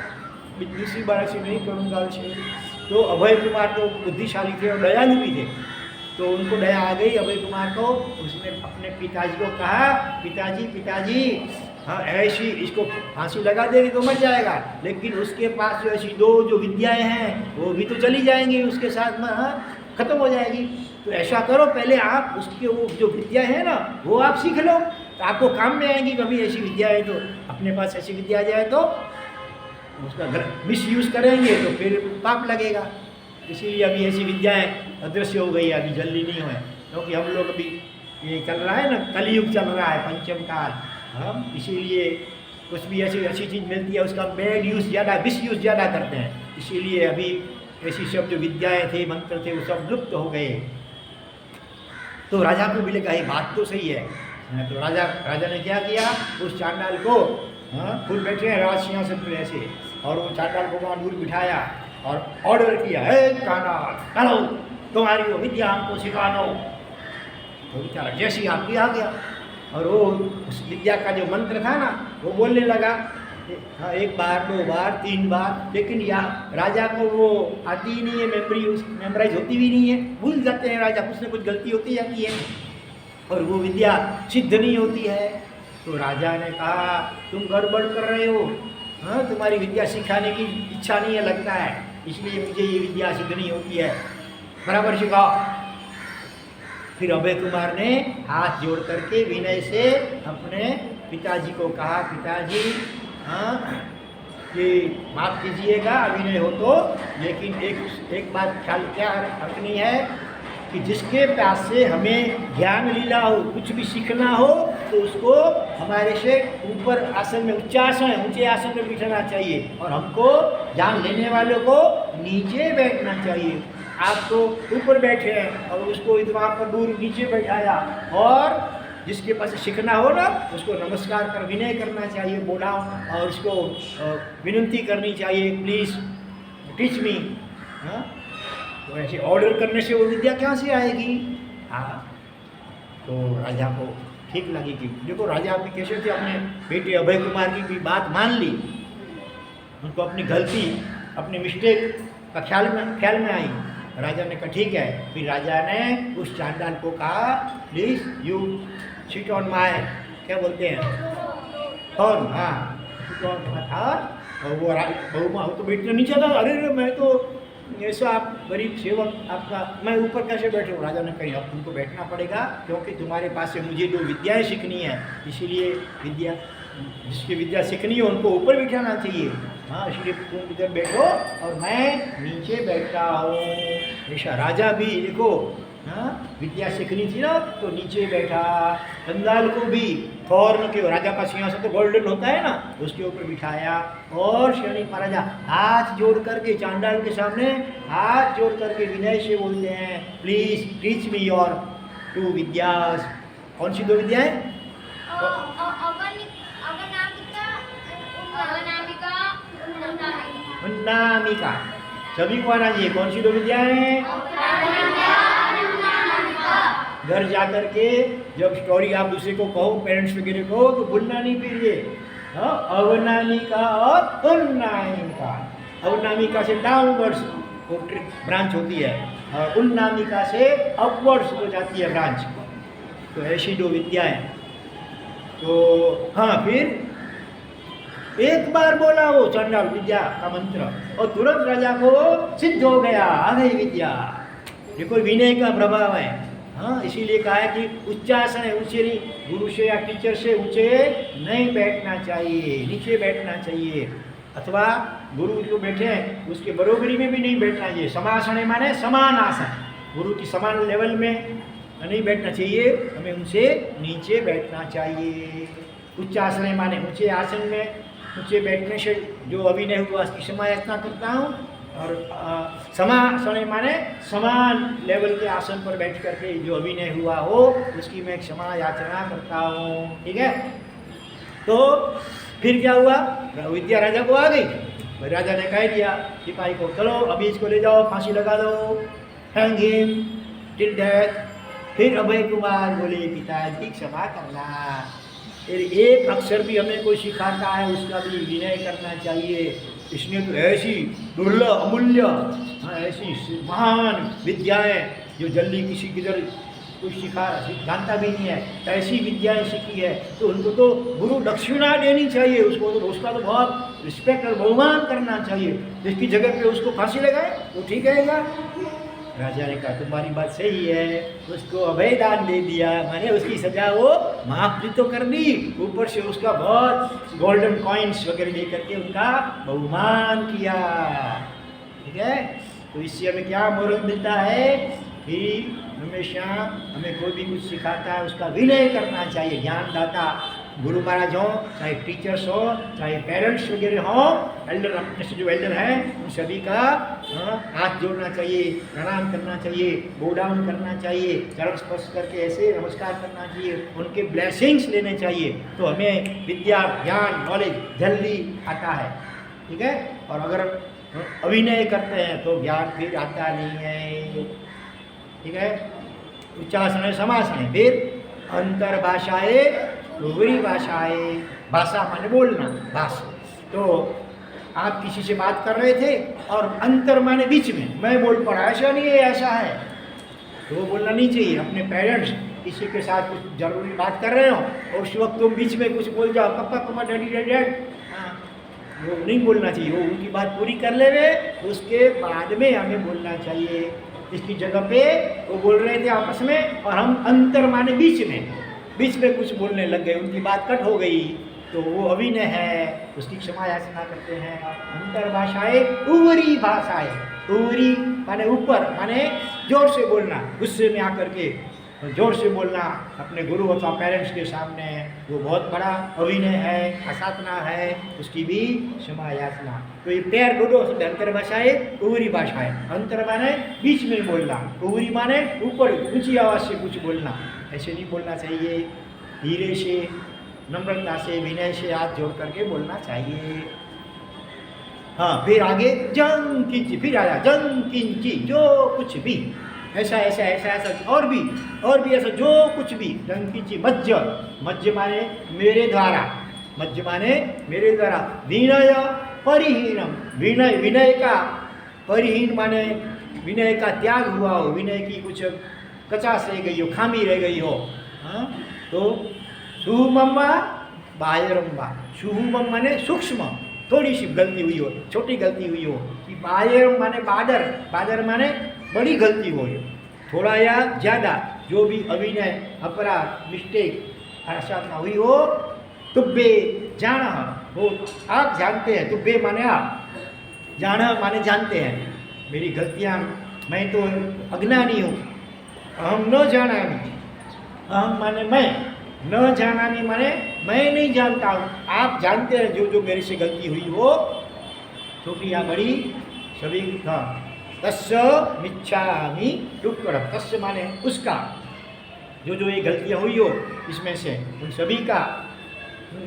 दूसरी बार ऐसे नहीं करूँगा ऐसे। तो अभय कुमार तो बुद्धिशाली थे और दयालु भी थे, तो उनको दया आ गई अभय कुमार को, उसने अपने पिताजी को कहा, पिताजी हाँ ऐसी इसको फांसी लगा देगी तो मर जाएगा, लेकिन उसके पास जो ऐसी 2 जो विद्याएं हैं वो भी तो चली जाएंगी उसके साथ में, हाँ खत्म हो जाएगी। तो ऐसा करो पहले आप उसके वो जो विद्या है ना वो आप सीख लो, तो आपको काम में आएंगी, कभी ऐसी विद्या है तो अपने पास ऐसी विद्या आ जाए तो उसका मिस यूज़ करेंगे तो फिर पाप लगेगा। इसीलिए अभी ऐसी विद्याएं अदृश्य हो गई, अभी जल्दी नहीं हुए, क्योंकि हम लोग अभी ये चल रहा है ना, कलयुग चल रहा है, पंचम काल, हम इसीलिए कुछ भी ऐसी अच्छी चीज़ मिलती है उसका बैड यूज़ ज़्यादा, मिस यूज़ ज़्यादा करते हैं, इसीलिए अभी ऐसी सब जो विद्याएं थे, मंत्र थे, वो सब लुप्त हो गए। तो राजा को भी लगा ये बात तो सही है, तो राजा ने क्या किया, उस चांडाल को खुद बैठे हैं राज सिंहासन पर ऐसे, और वो चांडाल को वहाँ दूर बिठाया और ऑर्डर किया, है चांडाल चलो तुम्हारी वो विद्या हमको सिखा दो। तो बेचारा जैसे ही आपकी आ गया, और वो उस विद्या का जो मंत्र था ना वो बोलने लगा, हाँ 1 बार 2 बार 3 बार, लेकिन यहाँ राजा को वो आती ही नहीं है, मेमोराइज होती भी नहीं है, भूल जाते हैं राजा, कुछ ना कुछ गलती होती जाती है, और वो विद्या सिद्ध नहीं होती है। तो राजा ने कहा तुम गड़बड़ कर रहे हो, हाँ तुम्हारी विद्या सिखाने की इच्छा नहीं है लगता है, इसलिए मुझे ये विद्या सिद्ध नहीं होती है, बराबर सिखाओ। फिर अभय कुमार ने हाथ जोड़ करके विनय से अपने पिताजी को कहा, पिताजी हाँ ये माफ़ कीजिएगा अभिनय हो तो, लेकिन एक बात ख्याल क्या रखनी है कि जिसके पास से हमें ज्ञान लीला हो, कुछ भी सीखना हो, तो उसको हमारे से ऊपर आसन में, ऊंचे आसन में बिठाना चाहिए, और हमको ज्ञान लेने वालों को नीचे बैठना चाहिए। आप तो ऊपर बैठे हैं और उसको वहाँ पर दूर नीचे बैठाया, और जिसके पास सीखना हो ना उसको नमस्कार कर विनय करना चाहिए, बोला और उसको विनती करनी चाहिए, प्लीज़ टीच मी। हाँ, तो ऐसे ऑर्डर करने से वो विद्या कहाँ से आएगी? हाँ, तो राजा को ठीक लगी कि देखो राजा आपने कैसे थे, अपने बेटे अभय कुमार की भी बात मान ली, उनको अपनी गलती अपनी मिस्टेक का ख्याल में आई। राजा ने कहा ठीक है। फिर राजा ने उस चांडाल को कहा please you sit on my, क्या बोलते हैं, थॉर्न। हाँ, सिट ऑन माय थॉर्न। और वो बहुमा तो बैठने नीचे था, अरे मैं तो ऐसा आप गरीब सेवक आपका, मैं ऊपर कैसे बैठूँ? राजा ने कही अब तुमको बैठना पड़ेगा क्योंकि तुम्हारे पास से मुझे जो विद्याएं सीखनी है, इसीलिए विद्या जिसकी विद्या सीखनी है उनको ऊपर बिठाना चाहिए। हाँ, इसलिए तुम इधर बैठो और मैं नीचे बैठता हूँ। ऐसा राजा भी देखो, हाँ, विद्या सीखनी थी ना तो नीचे बैठा। चंडाल को भी थॉर्न के, राजा का सिंहासन तो गोल्डन होता है ना, उसके ऊपर बिठाया और शनि महाराजा हाथ जोड़ करके चांडाल के सामने हाथ जोड़ करके विनय से बोलते हैं प्लीज टीच मी योर 2 विद्यास। कौन सी 2 विद्याएं? उन्नामिका। सभी को आना चाहिए। कौन सी 2 विद्याएं? घर जाकर के जब स्टोरी आप दूसरे को कहो, पेरेंट्स वगैरह को, तो भूलना नहीं फिर ये। हाँ, अवनामिका और उन्नामिका। अवनामिका से डाउनवर्ड्स वो ब्रांच होती है और उन्नामिका से अपवर्ड्स हो जाती है ब्रांच। तो ऐसी 2 विद्याएं। तो हाँ, फिर एक बार बोला वो चांडाल विद्या का मंत्र और तुरंत राजा को सिद्ध हो गया, आ गई विद्या। देखो विनय का प्रभाव है। हाँ, इसीलिए कहा है कि उच्चासन है, ऊंचे नहीं, गुरु से या टीचर से ऊंचे नहीं बैठना चाहिए, नीचे बैठना चाहिए। अथवा गुरु जो बैठे हैं उसके बरोबरी में भी नहीं बैठना चाहिए। समासन माने समान आसन, गुरु की समान लेवल में नहीं बैठना चाहिए, हमें उनसे नीचे बैठना चाहिए। उच्चासन माने ऊंचे आसन में, ऊंचे बैठने से जो अभिनय हुआ उसकी क्षमा याचना करता हूँ। और समासन माने समान लेवल के आसन पर बैठ करके जो अभिनय हुआ हो उसकी मैं क्षमा याचना करता हूँ। ठीक है, तो फिर क्या हुआ? विद्या राजा को आ गई। राजा ने कह दिया सिपाही को, चलो अभी इसको ले जाओ, फांसी लगा दो, हैंग हिम टिल डेथ। फिर अभय कुमार बोले पिताजी क्षमा करना, फिर एक अक्षर भी हमें कोई सिखाता है उसका भी विनय करना चाहिए। इसने तो ऐसी दुर्लभ अमूल्य, हाँ, ऐसी महान विद्याएं जो जल्दी किसी किधर कुछ जानता भी नहीं है, ऐसी विद्याएं सीखी है तो उनको तो गुरु दक्षिणा देनी चाहिए, उसको तो उसका तो बहुत रिस्पेक्ट और बहुमान करना चाहिए। जिसकी जगह पे उसको फांसी लगाए तो ठीक रहेगा। राजा ने कहा तुम्हारी बात सही है, उसको अभयदान दे दिया, मैंने उसकी सजा वो माफ भी तो कर दी, ऊपर से उसका बहुत गोल्डन कॉइन्स वगैरह दे करके उनका बहुमान किया। ठीक है, तो इससे हमें क्या मोरल मिलता है कि हमेशा हमें कोई भी कुछ सिखाता है उसका विनय करना चाहिए। ज्ञानदाता गुरु महाराज हो, चाहे टीचर्स हो, चाहे पेरेंट्स वगैरह हो, एल्डर अपने से जो एल्डर हैं उन सभी का हाथ जोड़ना चाहिए, प्रणाम करना चाहिए, बो डाउन करना चाहिए, चरण स्पर्श करके ऐसे नमस्कार करना चाहिए, उनके ब्लेसिंग्स लेने चाहिए। तो हमें विद्या ज्ञान नॉलेज जल्दी आता है। ठीक है, और अगर अभिनय करते हैं तो ज्ञान फिर आता नहीं है। ठीक है, उच्चासन है, समासन है, फिर अंतर्भाषाएं, डोगरी भाषाएं, भाषा माने बोलना, भाषा। तो आप किसी से बात कर रहे थे और अंतर माने बीच में, मैं बोल पड़ा, ऐसा नहीं है ऐसा है, तो वो बोलना नहीं चाहिए। अपने पेरेंट्स किसी के साथ कुछ जरूरी बात कर रहे हो और उस वक्त तुम बीच में कुछ बोल जाओ, पप्पा पप्पा डैडी डैडी, हाँ, वो नहीं बोलना चाहिए। वो उनकी बात पूरी कर ले वे, उसके बाद में हमें बोलना चाहिए। इसकी जगह पे वो बोल रहे थे आपस में और हम अंतर माने बीच में कुछ बोलने लग गए, उनकी बात कट हो गई, तो वो अभिनय है, उसकी क्षमा याचना करते हैं। अंतर भाषाएं, ऊपरी भाषाएं, ऊपरी माने ऊपर, माने जोर से बोलना, गुस्से में आकर के जोर से बोलना अपने गुरु अथवा पेरेंट्स के सामने, वो बहुत बड़ा अभिनय है, असाधना है, उसकी भी क्षमा याचना। तो ये पैर दो शब्द अंतर भाषाएं, ऊपरी भाषाएं। अंतर माने बीच में बोलना, ऊपरी माने ऊपर ऊंची आवाज़ से कुछ बोलना, ऐसे नहीं बोलना चाहिए। धीरे से, नम्रता से, विनय से हाथ जोड़ करके बोलना चाहिए। हाँ, फिर आगे जंग किंची, फिर आया जंग किंची, जो कुछ भी, ऐसा ऐसा ऐसा ऐसा, और भी ऐसा, जो कुछ भी। जंग किंची, मज्ज, मज्ज माने मेरे द्वारा, मज्ज माने मेरे द्वारा। विनय परिहीनम, विनय, विनय का, परिहीन माने विनय का त्याग हुआ हो, विनय की कुछ कचास रह गई हो, खामी रह गई हो। हाँ, तो सुहुमम्मा बायरम्बा, सुहुमम माने सूक्ष्म, थोड़ी सी गलती हुई हो, छोटी गलती हुई हो। कि बायर माने बादर, बादर माने बड़ी गलती हो, थोड़ा या ज़्यादा, जो भी अभिनय, अपराध, मिस्टेक ऐसा ना हुई हो। तुब्बे जान हो, आप जानते हैं, तुब्बे माने आप, जान माने जानते हैं मेरी गलतियाँ, मैं तो अज्ञानी हूँ। अहम न जानामि, अहम माने मैं, न जानामि माने मैं नहीं जानता हूँ, आप जानते हैं जो जो मेरे से गलती हुई हो, छोटी या बड़ी, सभी। हाँ, तस्य मिच्छामि दुक्कडम, तस्य माने उसका, जो जो ये गलतियाँ हुई हो इसमें से, उन सभी का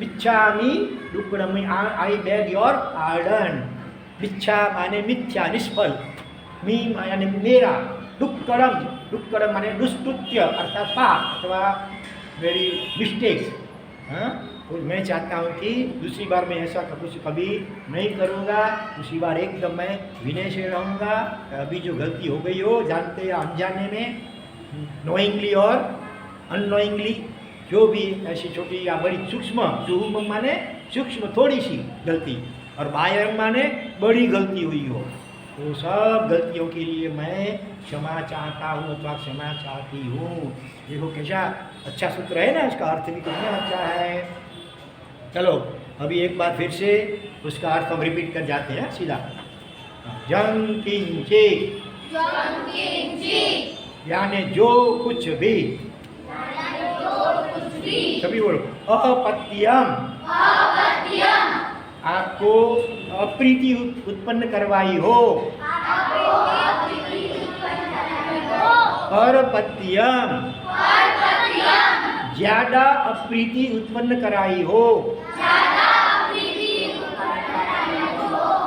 मिच्छामि दुक्कडम, आई बेग योर पार्डन। मिच्छा माने मिथ्या, निष्फल, मी माने मेरा, दुक्कडम, दुक्कडम माने दुष्कृत्य अर्थात पाप अथवा मेरी मिस्टेक्स। हाँ, तो मैं चाहता हूँ कि दूसरी बार मैं ऐसा कुछ कभी नहीं करूँगा, दूसरी बार एकदम मैं विनय से रहूँगा। अभी जो गलती हो गई हो, जानते या अनजाने में, नोइंगली और अननोइंगली, जो भी ऐसी छोटी या बड़ी सूक्ष्म, सुहुम माने सूक्ष्म थोड़ी सी गलती, और बायरम माने बड़ी गलती हुई हो, तो सब गलतियों के लिए मैं क्षमा चाहता हूँ अथवा क्षमा चाहती हूँ। देखो कैसा अच्छा सूत्र है ना, इसका अर्थ भी कितना अच्छा है। चलो अभी एक बार फिर से उसका अर्थ हम रिपीट कर जाते हैं सीधा। जंग किंची, यानी जो कुछ भी, सभी बोलो, अपत्यम, आपको अप्रीति उत्पन्न करवाई हो, परपत्यम, ज्यादा अप्रीति उत्पन्न कराई हो।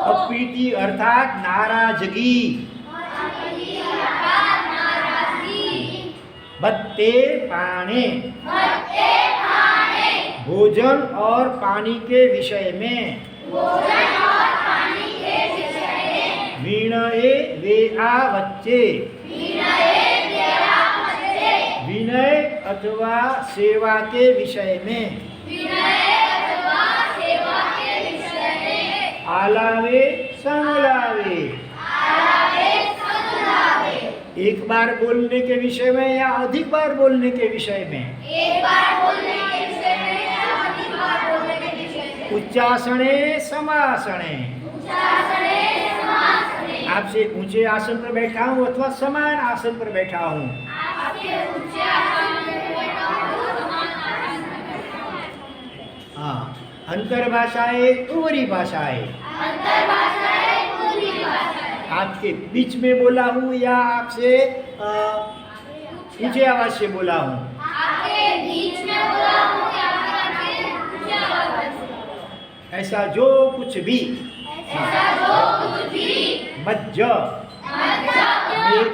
अप्रीति अर्थात नाराजगी, बत्ते पाने, भोजन और पानी के विषय में, विनये वेआ वच्चे, विनय अथवा सेवा के विषय में, आलावे संगलावे, एक बार बोलने के विषय में या अधिक बार बोलने के विषय में, उच्चासने समासने, आपसे ऊंचे आसन पर बैठा हूँ अथवा समान आसन पर बैठा हूँ। हाँ, अंतर भाषाएं, ऊपरी भाषाएं, आपके बीच में बोला हूँ या आपसे ऊंचे आवाज से बोला हूँ। ऐसा जो कुछ भी, मज्ज,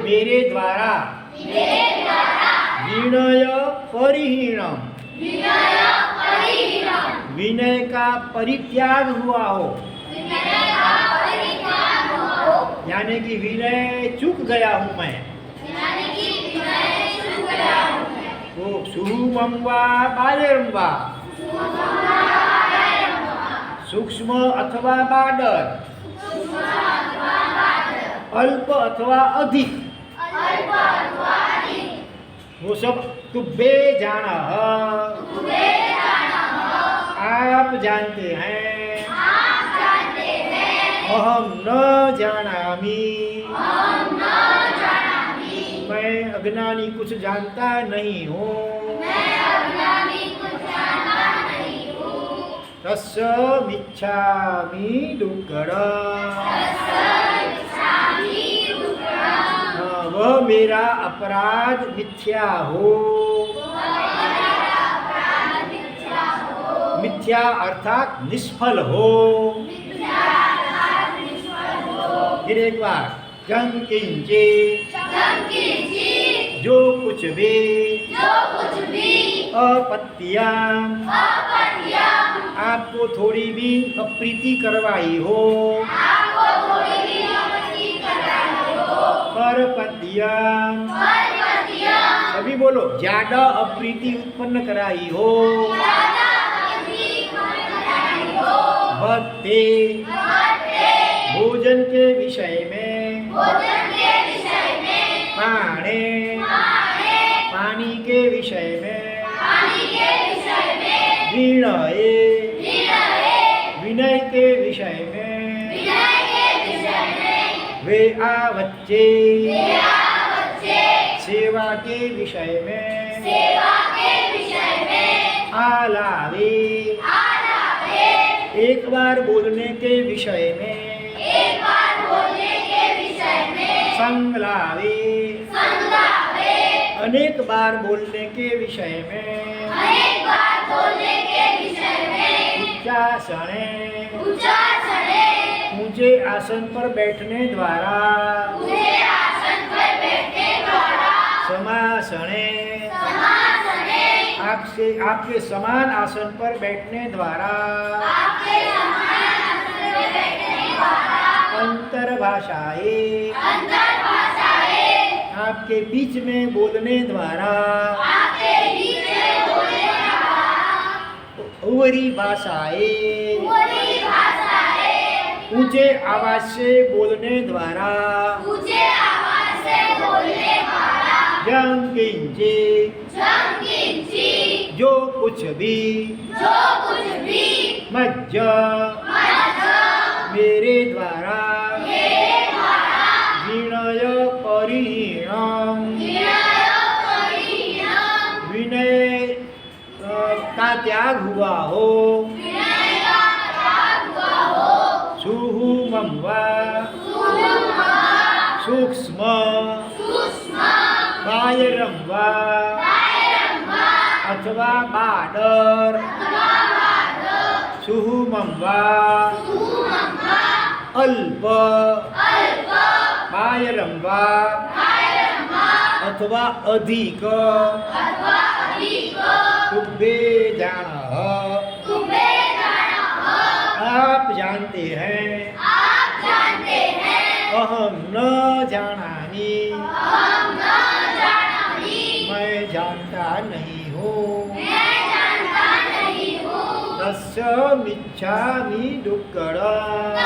मेरे द्वारा, विनय परिहीनम, विनय का परित्याग हुआ हो, यानी कि विनय चूक गया हूँ मैं। वो सुहुमम वा बायरम वा, सूक्ष्म अथवा बाडर, अल्प अथवा अधिक, वो सब तुब्बे जाना, आप जानते हैं। अहम न जानामि, मैं अज्ञानी कुछ जानता नहीं हूँ। तस्य मिच्छामि दुक्कडम, वह मेरा अपराध मिथ्या हो। मिथ्या अर्थात निष्फल हो। फिर एक बार, जंग किंचित जो कुछ भी अपत्याम आपको थोड़ी भी अप्रीति करवाई हो, परपत्याम सभी बोलो, ज्यादा अप्रीति उत्पन्न कराई हो, भक्ति भोजन के विषय में, पानी के विषय में, विनय के विषय में, वे आवच्चे सेवा के विषय में, आलावे एक बार बोलने के विषय में, संगलावे अनेक बार बोलने के विषय में, उच्चासने ऊंचे आसन पर बैठने द्वारा, समासने आपके समान आसन पर बैठने द्वारा, अंतर्भाषाए आपके बीच में बोलने द्वारा, उवरी भाषाए ऊंचे आवाज से बोलने द्वारा, जंग किंचित जो कुछ भी मज्ज मेरे द्वारा, विनय परिहीणम विनय का त्याग हुआ हो, सुहुमम वा सूक्ष्म कायरम वा अथवा बाडर, सुहुमम वा अल्प कायरम वा अथवा अधिक, तुभ्ये जानः आप जानते हैं, अहम न जानामि मैं जानता नहीं हूँ, तस्य मिच्छामि दुक्कडम्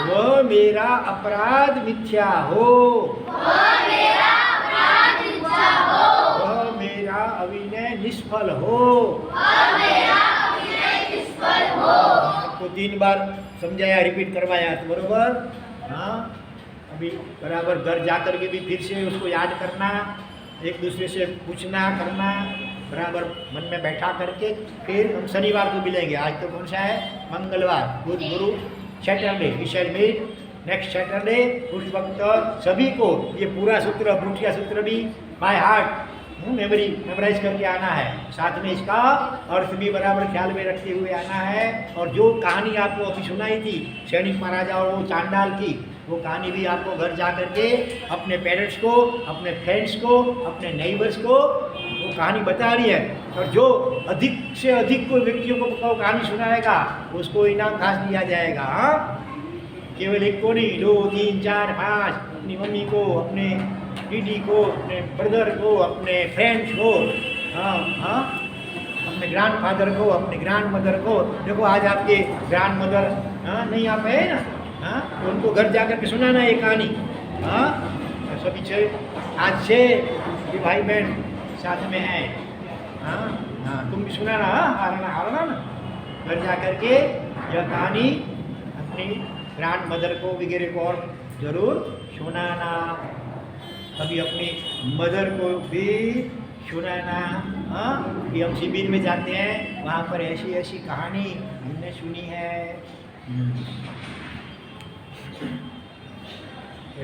वह मेरा अपराध मिथ्या हो, वह मेरा अभिनय निष्फल हो। आपको 3 बार समझाया, रिपीट करवाया तो बरोबर। हाँ, अभी बराबर घर जाकर के भी फिर से उसको याद करना, एक दूसरे से पूछना करना, बराबर मन में बैठा करके फिर हम शनिवार को मिलेंगे। आज तो कौन सा है? मंगलवार, बुध गुरु Saturday, we shall meet next Saturday. उस वक्त सभी को ये पूरा सूत्र, ब्रूटिया सूत्र भी बाय हार्ट मेमोराइज करके आना है। साथ में इसका अर्थ भी बराबर ख्याल में रखते हुए आना है। और जो कहानी आपको अभी सुनाई थी सैनिक महाराजा और वो चांडाल की, वो कहानी भी आपको घर जा करके अपने पेरेंट्स को, अपने फ्रेंड्स को, अपने नेबर्स को वो कहानी बता रही है। और जो अधिक से अधिक को व्यक्तियों को कहानी सुनाएगा उसको इनाम खास दिया जाएगा। हाँ, केवल एक को नहीं, 2, 3, 4, 5, अपनी मम्मी को, अपने दीदी को, अपने ब्रदर को, अपने फ्रेंड्स को, हाँ हाँ, अपने ग्रैंड फादर को, अपने ग्रैंड मदर को। देखो आज आपके ग्रैंड मदर हाँ नहीं आ पाए ना, हाँ तो उनको घर जा कर के सुनाना ये कहानी। हाँ सभी आज से ये भाई बहन साथ में हैं। हाँ हाँ, तुम भी सुनाना, हारना ना, घर जा कर के यह कहानी अपनी ग्रैंड मदर को वगैरह को और ज़रूर सुनाना। कभी अपनी मदर को भी सुनाना। हाँ, कि हम शिविर में जाते हैं, वहाँ पर ऐसी ऐसी कहानी हमने सुनी है।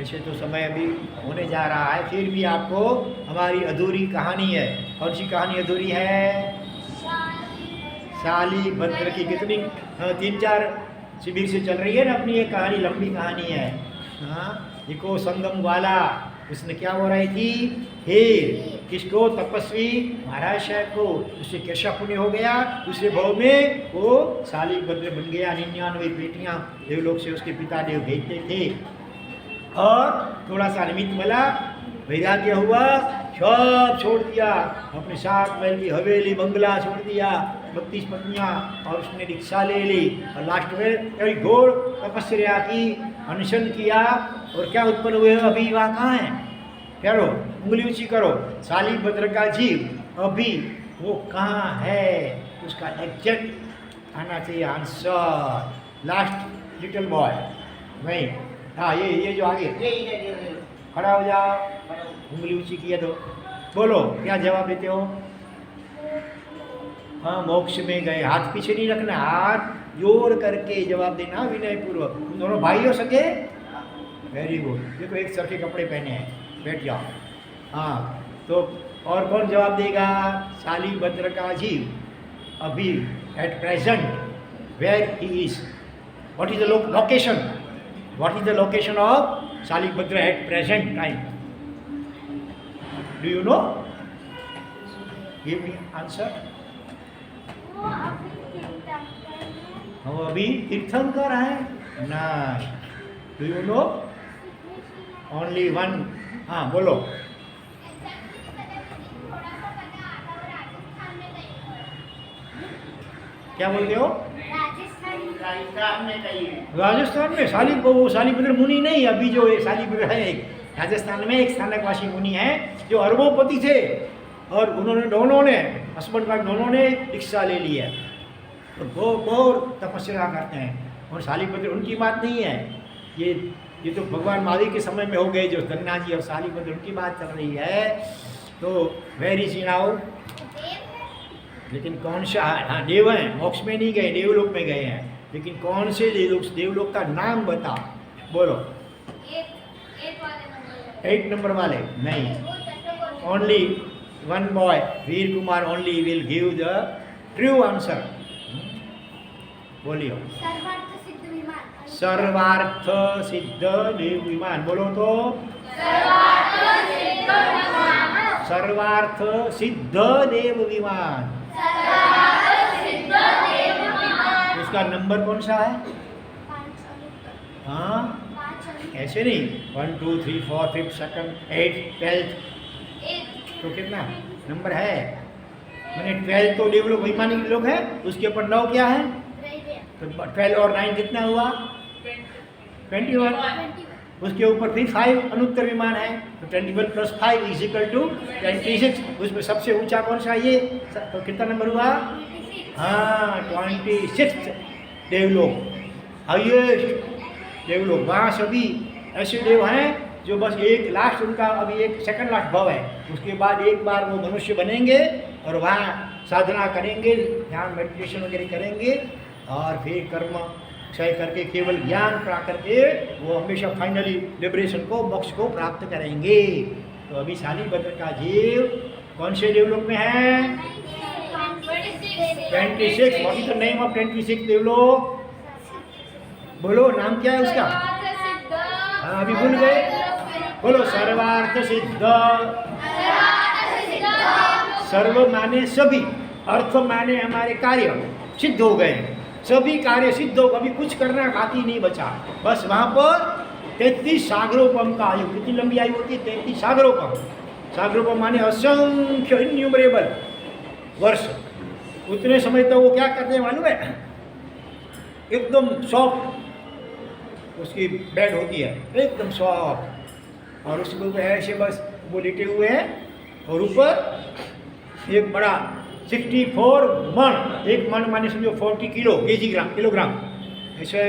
ऐसे तो समय अभी होने जा रहा है, फिर भी आपको हमारी अधूरी कहानी है। कौन सी कहानी अधूरी है? शालिभद्र की कितनी 3-4 शिविर से चल रही है ना अपनी ये कहानी, लंबी कहानी है। हाँ, देखो संगम वाला उसने क्या हो रही थी, हे किसको, तपस्वी महाराज साहब को, उससे कैसा पुण्य हो गया, दूसरे भाव में वो शालिभद्र बन गया। 99 बेटियां देवलोक से उसके पिता देव भेजते थे। और थोड़ा सा निमित्त मिला, वैराग्य हुआ, सब छोड़ दिया, अपने 7 महल की हवेली बंगला छोड़ दिया, 32 पत्नियां, और उसने दीक्षा ले ली। और लास्ट में कई घोर तपस्या की, अनशन किया, और क्या उत्पन्न हुए, अभी वहाँ कहाँ है, करो उंगली ऊंची करो, शालिभद्र का जीव अभी वो कहाँ है, उसका एग्जैक्ट आना चाहिए आंसर। लास्ट लिटिल बॉय वही, हाँ ये जो आगे, ये खड़ा हो जाओ, उंगली ऊंची किया तो बोलो क्या जवाब देते हो। हाँ, मोक्ष में गए, हाथ पीछे नहीं रखना, हाथ जोड़ करके जवाब देना विनय पूर्वक। तुम दोनों भाई हो सके, वेरी गुड, देखो एक सर के कपड़े पहने हैं, बैठ जाओ। हाँ, तो और कौन जवाब देगा, शालिभद्र का जीव अभी at present where he is, what is the location, what is the location of Shalibhadra at present time, do you know, give me answer. वो अभी तीर्थंकर है ना, do you know, only one, हाँ बोलो। क्या बोलते हो, राजस्थान में शालिभद्र मुनि नहीं, अभी जो शालिभद्र है एक राजस्थान में एक स्थानकवासी मुनि है जो अरबोपति थे, और उन्होंने दोनों ने हस्बैंड वाइफ दोनों ने दीक्षा ले ली है, तो वो बहुत तपस्या करते हैं। और शालिभद्र उनकी बात नहीं है, ये तो भगवान महावीर के समय में हो गए, जो गन्ना जी और शालिभद्र उनकी बात चल रही है। तो वेर इज नाउ, लेकिन कौन सा, हाँ देव हैं, मोक्ष में नहीं गए, देवलोक में गए हैं, लेकिन कौन से देवलोक का नाम बता, बोलो। 8 नंबर वाले नहीं, only one boy, Veer Kumar only will give the true answer, बोलियो। सर्वार्थ सिद्ध देव विमान, बोलो तो। सर्वार्थ सिद्ध देव विमान, उसका नंबर कौन सा है, हाँ ऐसे नहीं, 1 2 3 4 5 2nd 8 12, तो कितना नंबर है, मैंने 12 तो देवलोक वैमानिक लोग हैं, उसके ऊपर 9 क्या है, तो 12 और 9 कितना हुआ, 21, उसके ऊपर फिर 5 अनुत्तर विमान है, तो 21 + 5 = 26, उसमें सबसे ऊंचा कौन सा, ये तो कितना नंबर हुआ, हाँ 26 देवलोक, हाईएस्ट देवलोक। वहाँ सभी ऐसे देव हैं जो बस एक लास्ट, उनका अभी एक सेकंड लास्ट भाव है, उसके बाद एक बार वो मनुष्य बनेंगे और वहाँ साधना करेंगे, ध्यान मेडिटेशन वगैरह करेंगे, और फिर कर्म क्षय करके केवल ज्ञान प्राप्त करके वो हमेशा फाइनली लिबरेशन को, मोक्ष को प्राप्त करेंगे। तो अभी शालिभद्र का जीव कौन से देवलोक में है, 26। What is the name of 26 देवलोक, बोलो नाम क्या है उसका, हाँ अभी भूल गए, बोलो। सर्वार्थ सिद्ध, सर्व माने सभी, अर्थ माने हमारे कार्य सिद्ध हो गए, सभी कार्य सिद्ध हो, अभी कुछ करना बाकी नहीं बचा, बस वहाँ पर 33 सागरोपम का आयु, कितनी लंबी आयु होती है, 33 सागरोपम, सागरोपम माने असंख्य इन्यूमरेबल वर्ष। उतने समय तो वो क्या करते हैं मालूम है, एकदम सॉफ्ट उसकी बेड होती है, एकदम सॉफ्ट, और उसके ऊपर ऐसे बस वो लेटे हुए हैं, और ऊपर एक बड़ा 64 मन, एक मन माने समझो 40 किलोग्राम, ऐसे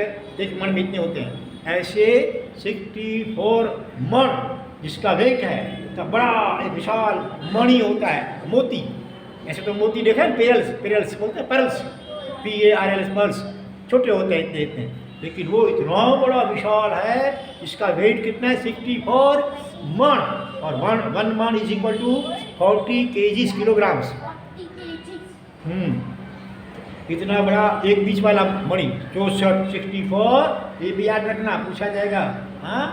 एक मन में इतने होते हैं, ऐसे 64 मन जिसका वेट है, तो बड़ा एक विशाल मणि होता है, मोती, ऐसे तो मोती देखा है, पेरल्स बोलते हैं, पर्ल्स, PARLS पर्ल्स, छोटे होते हैं इतने, लेकिन वो इतना बड़ा विशाल है, इसका वेट कितना है, 64 मन, और 1 मन = 40 kg किलोग्राम्स। इतना बड़ा एक बीच वाला मणि 64 64, ये भी याद रखना, पूछा जाएगा। हाँ,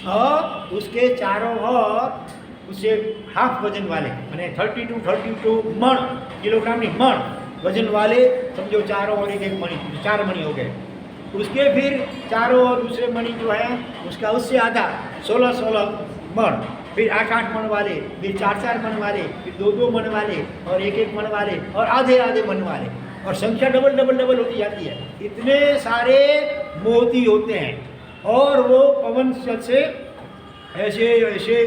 और उसके चारों ओर उससे हाफ वजन वाले मैंने 32 मण, किलोग्राम नहीं मण वजन वाले, समझो चारों ओर एक एक मणि, 4 मणि हो गए। उसके फिर चारों ओर दूसरे मणि जो है उसका उससे आधा 16 मण, फिर 8 मण वाले, फिर 4 मण वाले, फिर 2 मण वाले और 1 मण वाले और आधे मण वाले, और संख्या डबल होती जाती है। इतने सारे मोती होते हैं और वो पवन से ऐसे ऐसे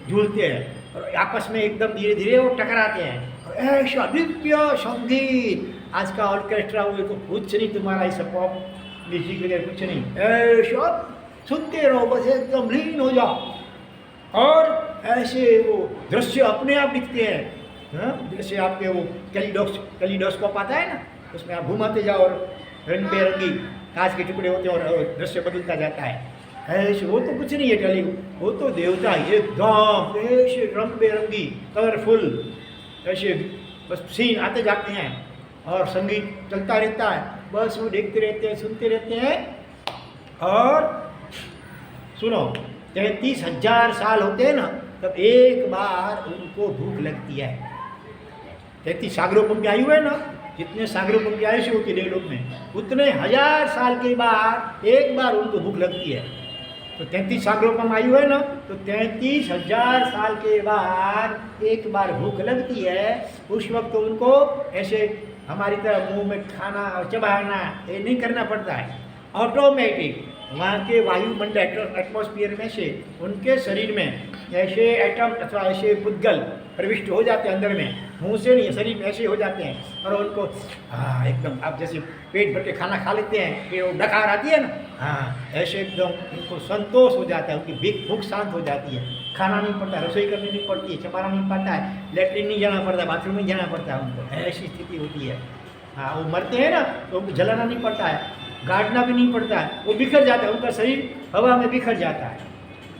झूलते हैं और आपस में एकदम धीरे धीरे वो टकराते हैं। और ऐसा दिव्य संगीत, आज का ऑर्केस्ट्रा हुए तो कुछ नहीं, तुम्हारा ऐसा पॉप म्यूजिक वगैरह कुछ नहीं, ऐसा सुनते रहो, बस एकदम लीन हो जाओ। और ऐसे वो दृश्य अपने आप दिखते हैं। हाँ, जैसे आपके वो कैलिडोस्कोप आता है ना, उसमें आप घुमाते जाओ और रंग बेरंगी कांच के टुकड़े होते हैं और दृश्य बदलता जाता है। ऐसे वो तो कुछ नहीं है टली, वो तो देवता एकदम ऐसे रंग बेरंगी कलरफुल, ऐसे बस सीन आते जाते हैं और संगीत चलता रहता है, बस वो देखते रहते हैं, सुनते रहते हैं। और सुनो, 33,000 साल होते हैं ना, तब एक बार उनको भूख लगती है। 33 सागरों की आयु है ना, जितने सागरों की आयु से होती है देवलोक में, उतने 1000 साल के बाद एक बार उनको भूख लगती है। तो 33 सागरों आयु है ना, तो 33,000 साल के बाद एक बार भूख लगती है। उस वक्त तो उनको ऐसे हमारी तरह मुंह में खाना और चबाना ये नहीं करना पड़ता है, ऑटोमेटिक वहाँ के वायुमंडल एटमॉस्फेयर में से उनके शरीर में ऐसे एटम अथवा ऐसे पुद्गल प्रविष्ट हो जाते हैं अंदर में, मुंह से नहीं, शरीर में ऐसे हो जाते हैं। और उनको एकदम आप जैसे पेट भर के खाना खा लेते हैं, फिर वो डकार आती है ना, ऐसे एकदम उनको संतोष हो जाता है, उनकी भूख शांत हो जाती है। खाना नहीं पड़ता, रसोई करनी नहीं पड़ती है, चबाना नहीं पड़ता है, लेटरिन नहीं जाना पड़ता, बाथरूम नहीं जाना पड़ता है उनको, ऐसी स्थिति होती है। हाँ, वो मरते हैं ना तो उनको जलाना नहीं पड़ता है, गाड़ना भी नहीं पड़ता है, वो बिखर जाता है, उनका शरीर हवा में बिखर जाता है।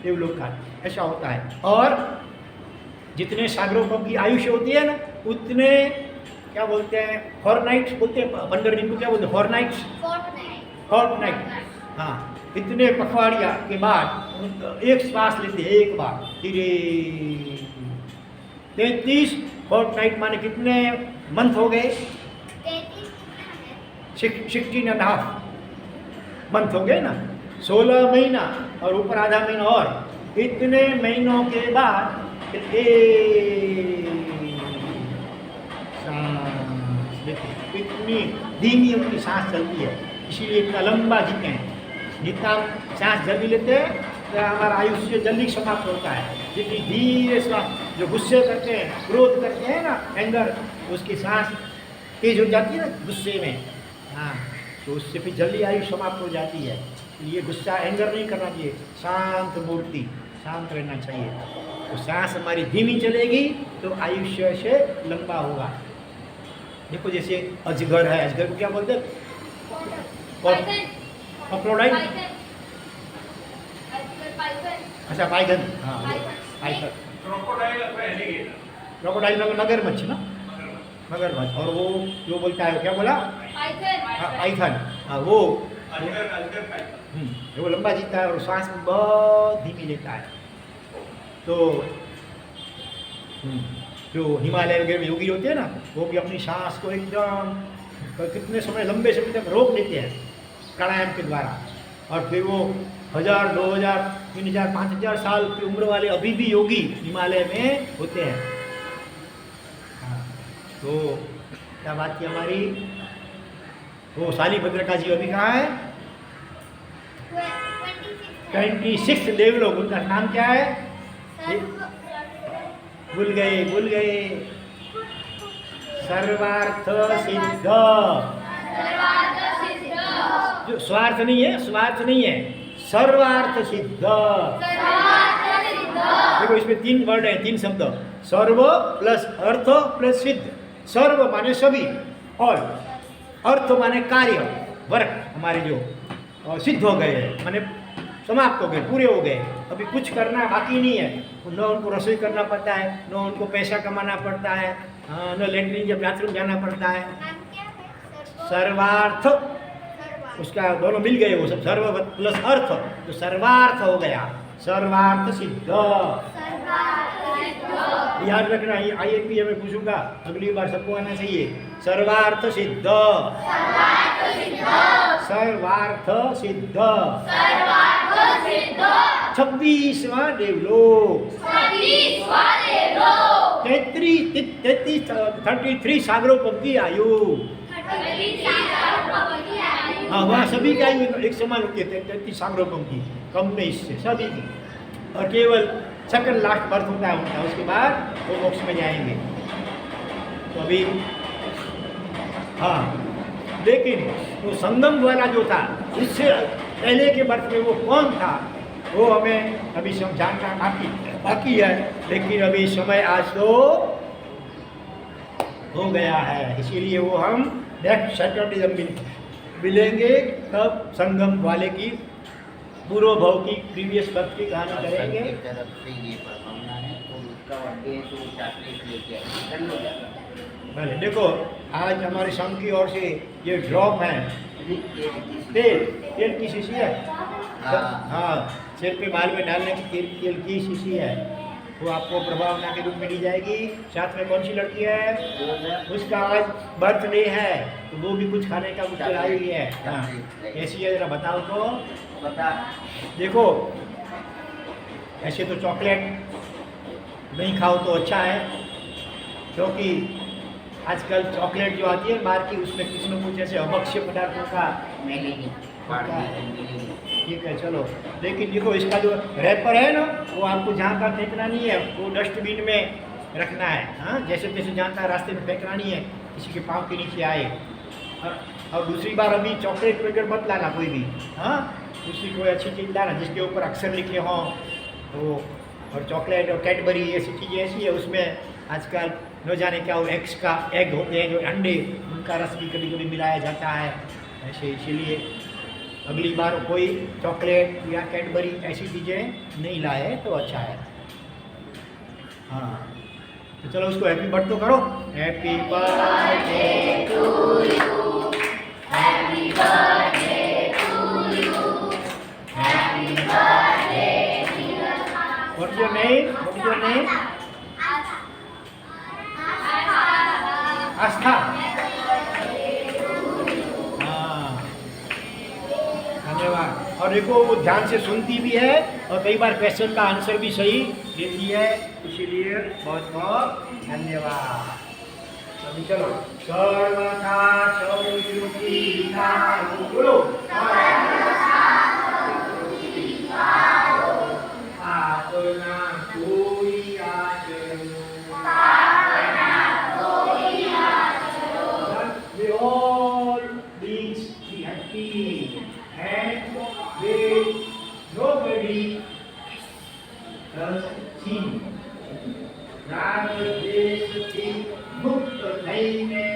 देवलोक का ऐसा होता है। और जितने सागरों की आयुष्य होती है ना, उतने क्या बोलते हैं, फॉरनाइट्स बोलते हैं, बंदर जिनको क्या बोलते हैं, फॉरनाइट। हाँ, इतने पखवाड़िया के बाद एक श्वास लेते हैं एक बार धीरे। 33 फॉरनाइट माने कितने मंथ हो गए, 16.5 मंथ हो गए ना, 16 महीना और ऊपर आधा महीना, और इतने महीनों के बाद इतनी धीमी उनकी सांस चलती है, इसीलिए इतना लंबा जीते हैं। जितना सांस जल्दी लेते हैं तो हमारा आयुष्य जल्दी समाप्त होता है। जितनी धीरे सांस, जो गुस्से करते हैं, क्रोध करते हैं ना, एंगर, उसकी सांस तेज हो जाती है ना गुस्से में, हाँ, तो उससे फिर जल्दी आयु समाप्त हो जाती है। ये गुस्सा एंगर नहीं करना चाहिए, शांत मूर्ति, शांत रहना चाहिए। तो सांस हमारी धीमी चलेगी तो आयुष्य से लंबा होगा। देखो जैसे अजगर है, अजगर को क्या बोलते हैं, क्रोकोडाइल, अच्छा पाइथन, हाँ पाइथन, क्रोकोडाइल मगरमच्छ ना, मगरमच्छ। और वो जो बोलता है, क्या बोला, पाइथन, हाँ वो वो लंबा जीता है और सांस बहुत धीमी लेता है। तो जो हिमालय वगैरह में योगी होते हैं ना, वो भी अपनी सांस को एकदम कितने समय, लंबे समय तक रोक लेते हैं प्राणायाम के द्वारा। और फिर वो 1000, 2000, 3000, 5000 साल की उम्र वाले अभी भी योगी हिमालय में होते हैं। हाँ, तो क्या बात की हमारी, वो शालीभद्र का जी अभी कहाँ है, 26 देवलोक, उनका नाम क्या है, भूल गए, सर्वार्थ सिद्ध, जो स्वार्थ नहीं है, सर्वार्थ सिद्ध। देखो इसमें 3 वर्ड है, 3 शब्द, सर्व प्लस अर्थ प्लस सिद्ध। सर्व माने सभी और अर्थ माने कार्य, वर्क हमारे जो सिद्ध हो गए, माने समाप्त हो गए, पूरे हो गए, अभी कुछ करना बाकी नहीं है। न उनको रसोई करना पड़ता है, न उनको पैसा कमाना पड़ता है, न लेटरिन या बाथरूम जाना पड़ता है। सर्वार्थ, उसका दोनों मिल गए वो सब, सर्व प्लस अर्थ, तो सर्वार्थ हो गया, सर्वार्थ सिद्ध। याद रखना, INP में पूछूंगा अगली बार, सबको आना चाहिए। सर्वार्थ सिद्ध, सर्वार्थ सिद्ध, 26वां देवलोक, 33 सागरों की आयु। हाँ, वहाँ सभी की आयु एक समान होती है, 33 सागरों की, कम नहीं इससे, सभी की। और केवल सेकंड लास्ट बर्थ होता है उनका, उसके बाद वो मोक्ष में जाएंगे। तो अभी हाँ, लेकिन वो संगम वाला जो था, इससे पहले के बर्थ में वो कौन था, वो हमें अभी जानना बाकी है। लेकिन अभी समय आज तो हो गया है, इसीलिए वो हम नेक्स्ट सैटरडे जब मिलेंगे तब संगम वाले की पूर्व भव की प्रीवियस बर्थ की कहानी करेंगे। भले देखो, आज हमारे संघ की ओर से ये ड्रॉप है, तेल की शीशी है। हाँ, सिर पे बाल में डालने की तेल की शीशी है, वो आपको प्रभावना के रूप में दी जाएगी। साथ में कौन सी लड़की है, उसका आज बर्थडे है, तो वो भी कुछ खाने का कुछ लाई हुई है। हाँ, कैसी है जरा बताओ तो। बता, देखो ऐसे तो चॉकलेट नहीं खाओ तो अच्छा है, क्योंकि आजकल चॉकलेट जो आती है बाहर की, उसमें कुछ न कुछ ऐसे अभक्ष्य पदार्थों का ठीक है, चलो। लेकिन देखो, इसका जो रैपर है ना, वो आपको जहाँ का फेंकना नहीं है, वो डस्टबिन में रखना है। हाँ, जैसे तैसे जहाँ का रास्ते में फेंकना नहीं है, किसी के पाँव के नीचे आए। और दूसरी बार अभी चॉकलेट पैकेट मत लाना कोई भी। हाँ, दूसरी कोई अच्छी चीज़ लाना जिसके ऊपर अक्षर लिखे हों तो। और चॉकलेट और कैडबरी ऐसी चीज़ें ऐसी है, उसमें आजकल न जाने क्या वो एग होते हैं, जो अंडे, उनका रस भी कभी कभी मिलाया जाता है ऐसे। इसीलिए अगली बार कोई चॉकलेट या कैडबरी ऐसी चीज़ें नहीं लाए तो अच्छा है। हाँ, तो चलो उसको हैप्पी बर्थडे तो करो। Happy birthday to you, happy birthday to you, happy birthday dear. What's your name? What's your name? Astha. धन्यवाद। और देखो, वो ध्यान से सुनती भी है और कई बार क्वेश्चन का आंसर भी सही देती है, इसीलिए बहुत बहुत धन्यवाद। अभी चलो, सर्वथा सौयुक्ति बोलो, अपना कोई आचरण, we all be happy and will nobody does sin. राग देश की मुक्त नहीं में